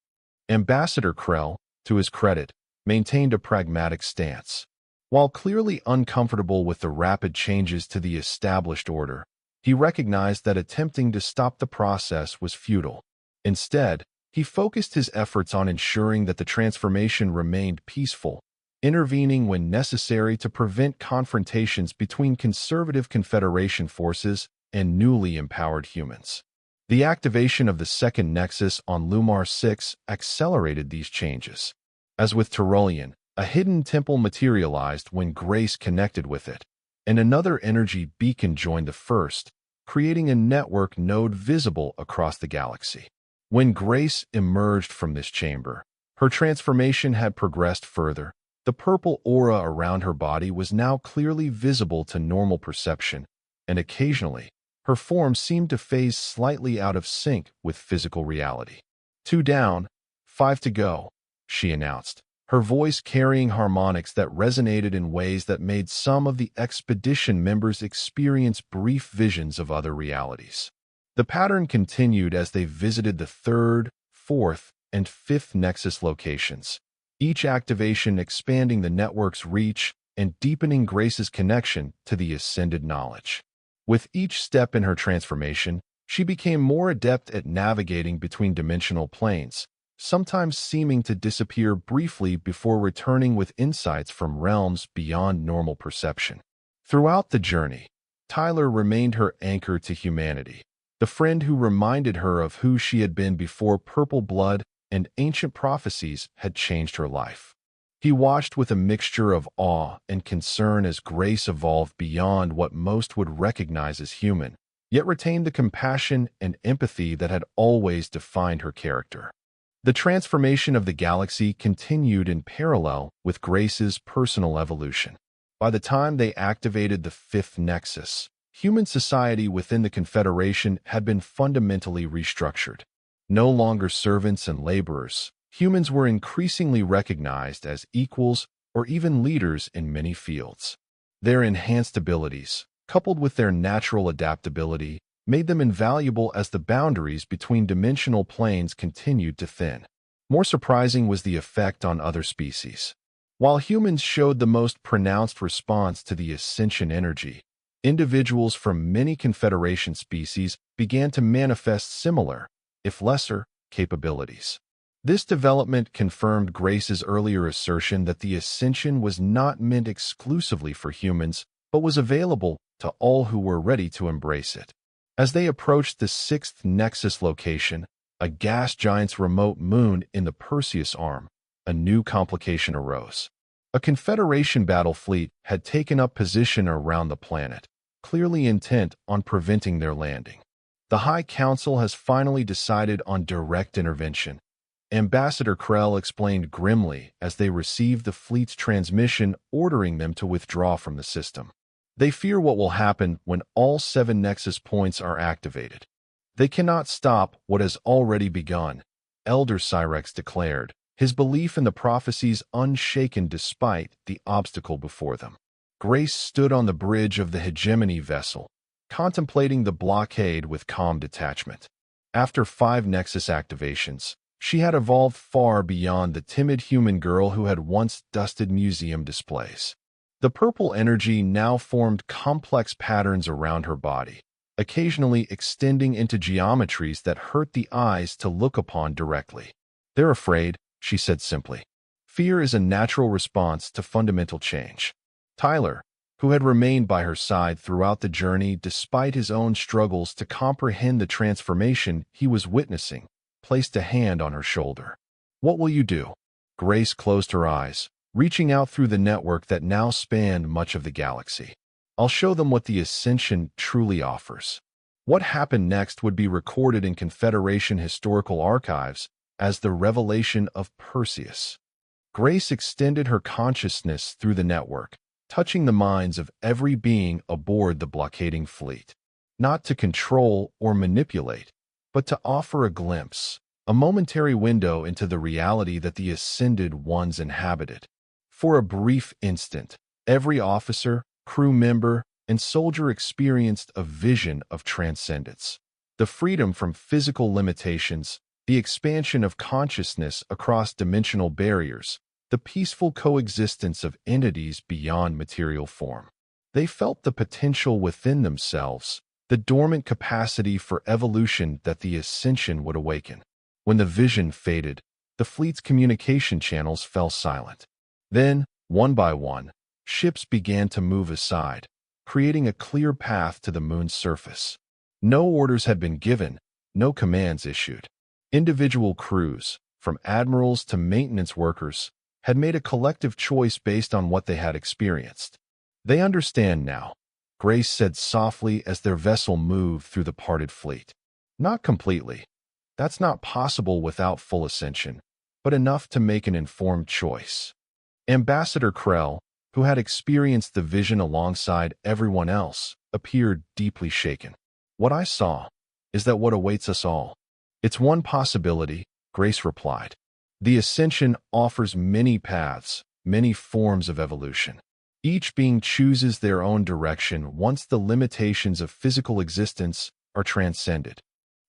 Ambassador Krell, to his credit, maintained a pragmatic stance. While clearly uncomfortable with the rapid changes to the established order, he recognized that attempting to stop the process was futile. Instead, he focused his efforts on ensuring that the transformation remained peaceful, intervening when necessary to prevent confrontations between conservative Confederation forces and newly empowered humans. The activation of the second Nexus on Lumar 6 accelerated these changes. As with Tyrolean, a hidden temple materialized when Grace connected with it, and another energy beacon joined the first, creating a network node visible across the galaxy. When Grace emerged from this chamber, her transformation had progressed further. The purple aura around her body was now clearly visible to normal perception, and occasionally, her form seemed to phase slightly out of sync with physical reality. 2 down, 5 to go, she announced, her voice carrying harmonics that resonated in ways that made some of the expedition members experience brief visions of other realities. The pattern continued as they visited the 3rd, 4th, and 5th Nexus locations, each activation expanding the network's reach and deepening Grace's connection to the ascended knowledge. With each step in her transformation, she became more adept at navigating between dimensional planes, sometimes seeming to disappear briefly before returning with insights from realms beyond normal perception. Throughout the journey, Tyler remained her anchor to humanity, the friend who reminded her of who she had been before purple blood and ancient prophecies had changed her life. He watched with a mixture of awe and concern as Grace evolved beyond what most would recognize as human, yet retained the compassion and empathy that had always defined her character. The transformation of the galaxy continued in parallel with Grace's personal evolution. By the time they activated the 5th Nexus, human society within the Confederation had been fundamentally restructured. No longer servants and laborers, humans were increasingly recognized as equals or even leaders in many fields. Their enhanced abilities, coupled with their natural adaptability, made them invaluable as the boundaries between dimensional planes continued to thin. More surprising was the effect on other species. While humans showed the most pronounced response to the ascension energy, individuals from many Confederation species began to manifest similar, if lesser, capabilities. This development confirmed Grace's earlier assertion that the ascension was not meant exclusively for humans, but was available to all who were ready to embrace it. As they approached the 6th Nexus location, a gas giant's remote moon in the Perseus Arm, a new complication arose. A Confederation battle fleet had taken up position around the planet, clearly intent on preventing their landing. The High Council has finally decided on direct intervention, Ambassador Krell explained grimly as they received the fleet's transmission ordering them to withdraw from the system. They fear what will happen when all 7 Nexus points are activated. They cannot stop what has already begun, Elder Cyrex declared, his belief in the prophecies unshaken despite the obstacle before them. Grace stood on the bridge of the hegemony vessel, contemplating the blockade with calm detachment. After 5 Nexus activations, she had evolved far beyond the timid human girl who had once dusted museum displays. The purple energy now formed complex patterns around her body, occasionally extending into geometries that hurt the eyes to look upon directly. "They're afraid," she said simply. "Fear is a natural response to fundamental change." Tyler, who had remained by her side throughout the journey despite his own struggles to comprehend the transformation he was witnessing, placed a hand on her shoulder. "What will you do?" Grace closed her eyes, reaching out through the network that now spanned much of the galaxy. "I'll show them what the Ascension truly offers." What happened next would be recorded in Confederation historical archives as the revelation of Perseus. Grace extended her consciousness through the network, touching the minds of every being aboard the blockading fleet. Not to control or manipulate, but to offer a glimpse, a momentary window into the reality that the Ascended Ones inhabited. For a brief instant, every officer, crew member, and soldier experienced a vision of transcendence. The freedom from physical limitations, the expansion of consciousness across dimensional barriers, the peaceful coexistence of entities beyond material form. They felt the potential within themselves, the dormant capacity for evolution that the Ascension would awaken. When the vision faded, the fleet's communication channels fell silent. Then, one by one, ships began to move aside, creating a clear path to the moon's surface. No orders had been given, no commands issued. Individual crews, from admirals to maintenance workers, had made a collective choice based on what they had experienced. "They understand now," Grace said softly as their vessel moved through the parted fleet. "Not completely. That's not possible without full ascension, but enough to make an informed choice." Ambassador Krell, who had experienced the vision alongside everyone else, appeared deeply shaken. "What I saw is that what awaits us all. It's one possibility," Grace replied. "The Ascension offers many paths, many forms of evolution. Each being chooses their own direction once the limitations of physical existence are transcended."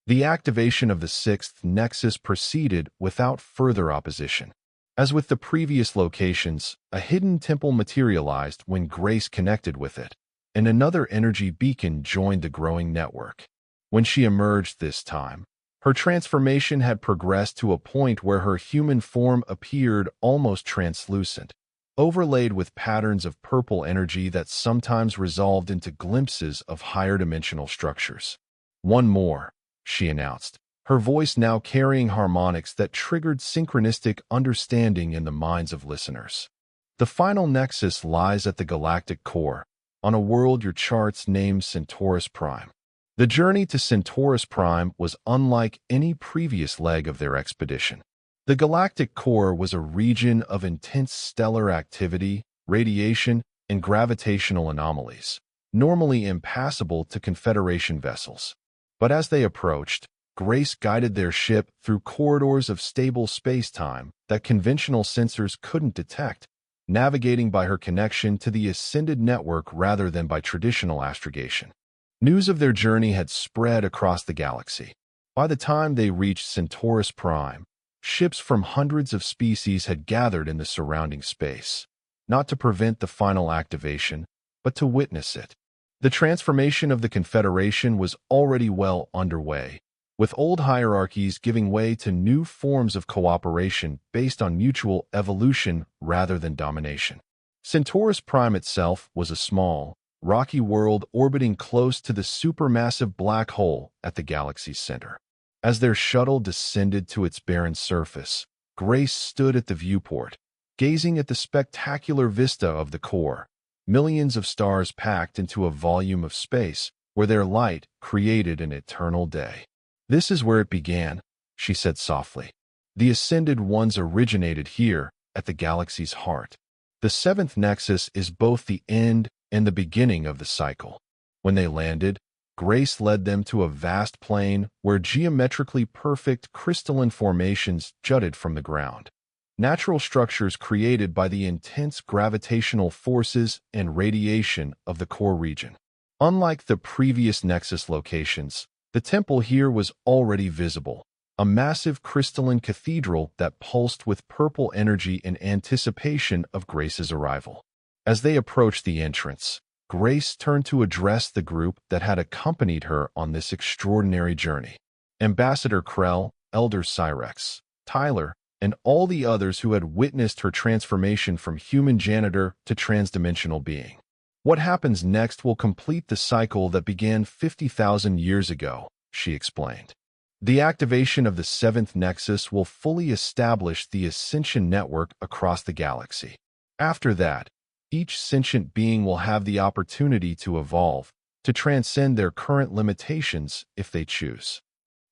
The activation of the sixth nexus proceeded without further opposition. As with the previous locations, a hidden temple materialized when Grace connected with it, and another energy beacon joined the growing network. When she emerged this time, her transformation had progressed to a point where her human form appeared almost translucent, overlaid with patterns of purple energy that sometimes resolved into glimpses of higher dimensional structures. "One more," she announced, her voice now carrying harmonics that triggered synchronistic understanding in the minds of listeners. "The final nexus lies at the galactic core, on a world your charts name Centaurus Prime." The journey to Centaurus Prime was unlike any previous leg of their expedition. The galactic core was a region of intense stellar activity, radiation, and gravitational anomalies, normally impassable to Confederation vessels. But as they approached, Grace guided their ship through corridors of stable space-time that conventional sensors couldn't detect, navigating by her connection to the Ascended Network rather than by traditional astrogation. News of their journey had spread across the galaxy. By the time they reached Centaurus Prime, ships from hundreds of species had gathered in the surrounding space, not to prevent the final activation, but to witness it. The transformation of the Confederation was already well underway, with old hierarchies giving way to new forms of cooperation based on mutual evolution rather than domination. Centaurus Prime itself was a small, rocky world orbiting close to the supermassive black hole at the galaxy's center. As their shuttle descended to its barren surface, Grace stood at the viewport, gazing at the spectacular vista of the core, millions of stars packed into a volume of space where their light created an eternal day. "This is where it began," she said softly. "The Ascended Ones originated here, at the galaxy's heart. The seventh nexus is both the end and the beginning of the cycle." When they landed, Grace led them to a vast plain where geometrically perfect crystalline formations jutted from the ground. Natural structures created by the intense gravitational forces and radiation of the core region. Unlike the previous nexus locations, the temple here was already visible, a massive crystalline cathedral that pulsed with purple energy in anticipation of Grace's arrival. As they approached the entrance, Grace turned to address the group that had accompanied her on this extraordinary journey. Ambassador Krell, Elder Cyrex, Tyler, and all the others who had witnessed her transformation from human janitor to transdimensional being. What happens next will complete the cycle that began 50,000 years ago, she explained. The activation of the seventh nexus will fully establish the Ascension network across the galaxy. After that, each sentient being will have the opportunity to evolve, to transcend their current limitations if they choose.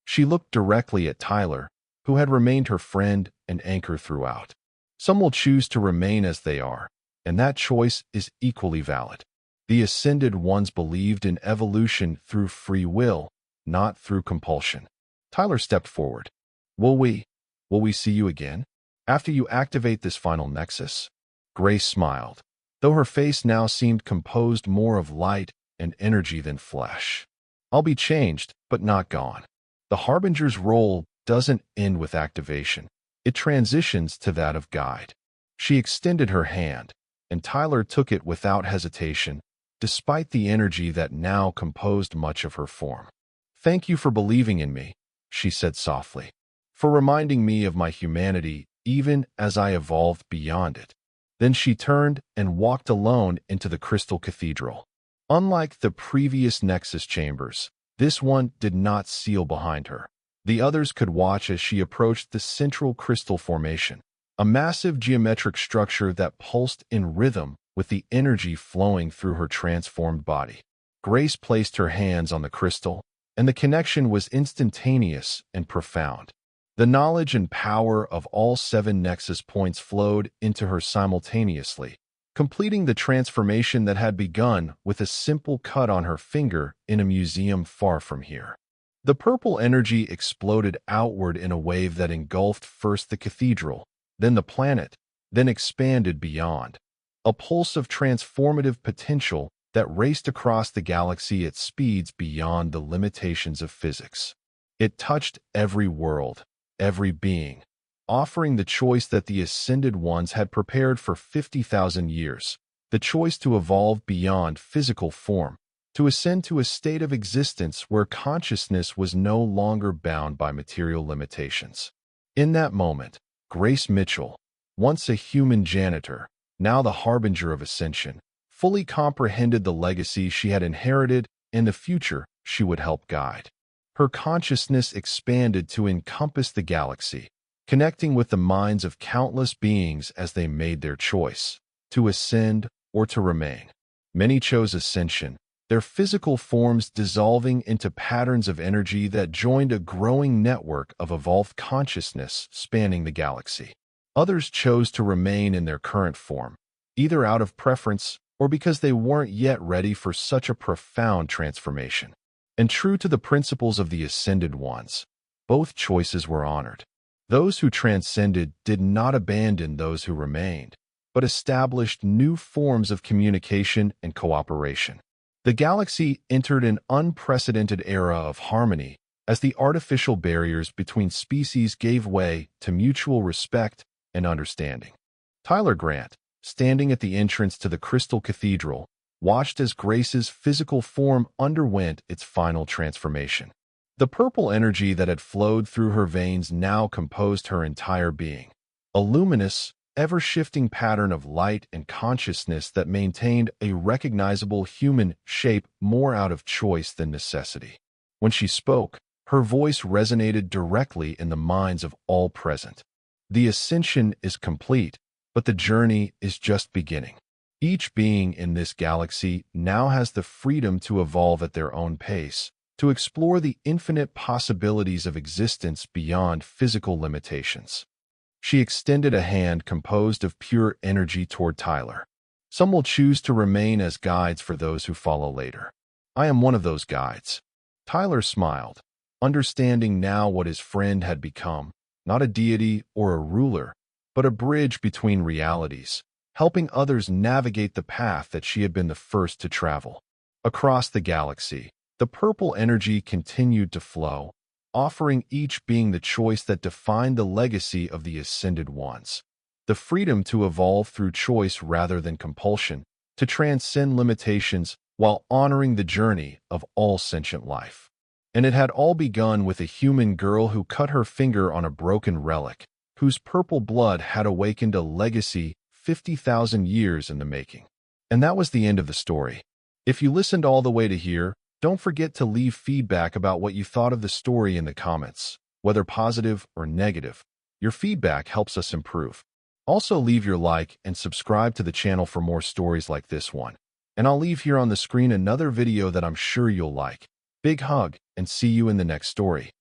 She looked directly at Tyler, who had remained her friend and anchor throughout. Some will choose to remain as they are, and that choice is equally valid. The Ascended Ones believed in evolution through free will, not through compulsion. Tyler stepped forward. Will we see you again? After you activate this final nexus? Grace smiled, though her face now seemed composed more of light and energy than flesh. I'll be changed, but not gone. The Harbinger's role doesn't end with activation. It transitions to that of guide. She extended her hand, and Tyler took it without hesitation, despite the energy that now composed much of her form. Thank you for believing in me, she said softly, for reminding me of my humanity even as I evolved beyond it. Then she turned and walked alone into the Crystal Cathedral. Unlike the previous Nexus chambers, this one did not seal behind her. The others could watch as she approached the central crystal formation, a massive geometric structure that pulsed in rhythm with the energy flowing through her transformed body. Grace placed her hands on the crystal, and the connection was instantaneous and profound. The knowledge and power of all 7 Nexus points flowed into her simultaneously, completing the transformation that had begun with a simple cut on her finger in a museum far from here. The purple energy exploded outward in a wave that engulfed first the cathedral, then the planet, then expanded beyond. A pulse of transformative potential that raced across the galaxy at speeds beyond the limitations of physics. It touched every world, every being, offering the choice that the Ascended Ones had prepared for 50,000 years, the choice to evolve beyond physical form, to ascend to a state of existence where consciousness was no longer bound by material limitations. In that moment, Grace Mitchell, once a human janitor, now the harbinger of ascension, fully comprehended the legacy she had inherited and the future she would help guide. Her consciousness expanded to encompass the galaxy, connecting with the minds of countless beings as they made their choice, to ascend or to remain. Many chose ascension, their physical forms dissolving into patterns of energy that joined a growing network of evolved consciousness spanning the galaxy. Others chose to remain in their current form, either out of preference or because they weren't yet ready for such a profound transformation. And true to the principles of the Ascended Ones, both choices were honored. Those who transcended did not abandon those who remained, but established new forms of communication and cooperation. The galaxy entered an unprecedented era of harmony as the artificial barriers between species gave way to mutual respect and understanding. Tyler Grant, standing at the entrance to the Crystal Cathedral, watched as Grace's physical form underwent its final transformation. The purple energy that had flowed through her veins now composed her entire being, a luminous, ever-shifting pattern of light and consciousness that maintained a recognizable human shape more out of choice than necessity. When she spoke, her voice resonated directly in the minds of all present. The ascension is complete, but the journey is just beginning. Each being in this galaxy now has the freedom to evolve at their own pace, to explore the infinite possibilities of existence beyond physical limitations. She extended a hand composed of pure energy toward Tyler. Some will choose to remain as guides for those who follow later. I am one of those guides. Tyler smiled, understanding now what his friend had become, not a deity or a ruler, but a bridge between realities, helping others navigate the path that she had been the first to travel. Across the galaxy, the purple energy continued to flow, offering each being the choice that defined the legacy of the Ascended Ones. the freedom to evolve through choice rather than compulsion, to transcend limitations while honoring the journey of all sentient life. And it had all begun with a human girl who cut her finger on a broken relic, whose purple blood had awakened a legacy 50,000 years in the making. And that was the end of the story. If you listened all the way to here, don't forget to leave feedback about what you thought of the story in the comments, whether positive or negative. Your feedback helps us improve. Also, leave your like and subscribe to the channel for more stories like this one. And I'll leave here on the screen another video that I'm sure you'll like. Big hug, and see you in the next story.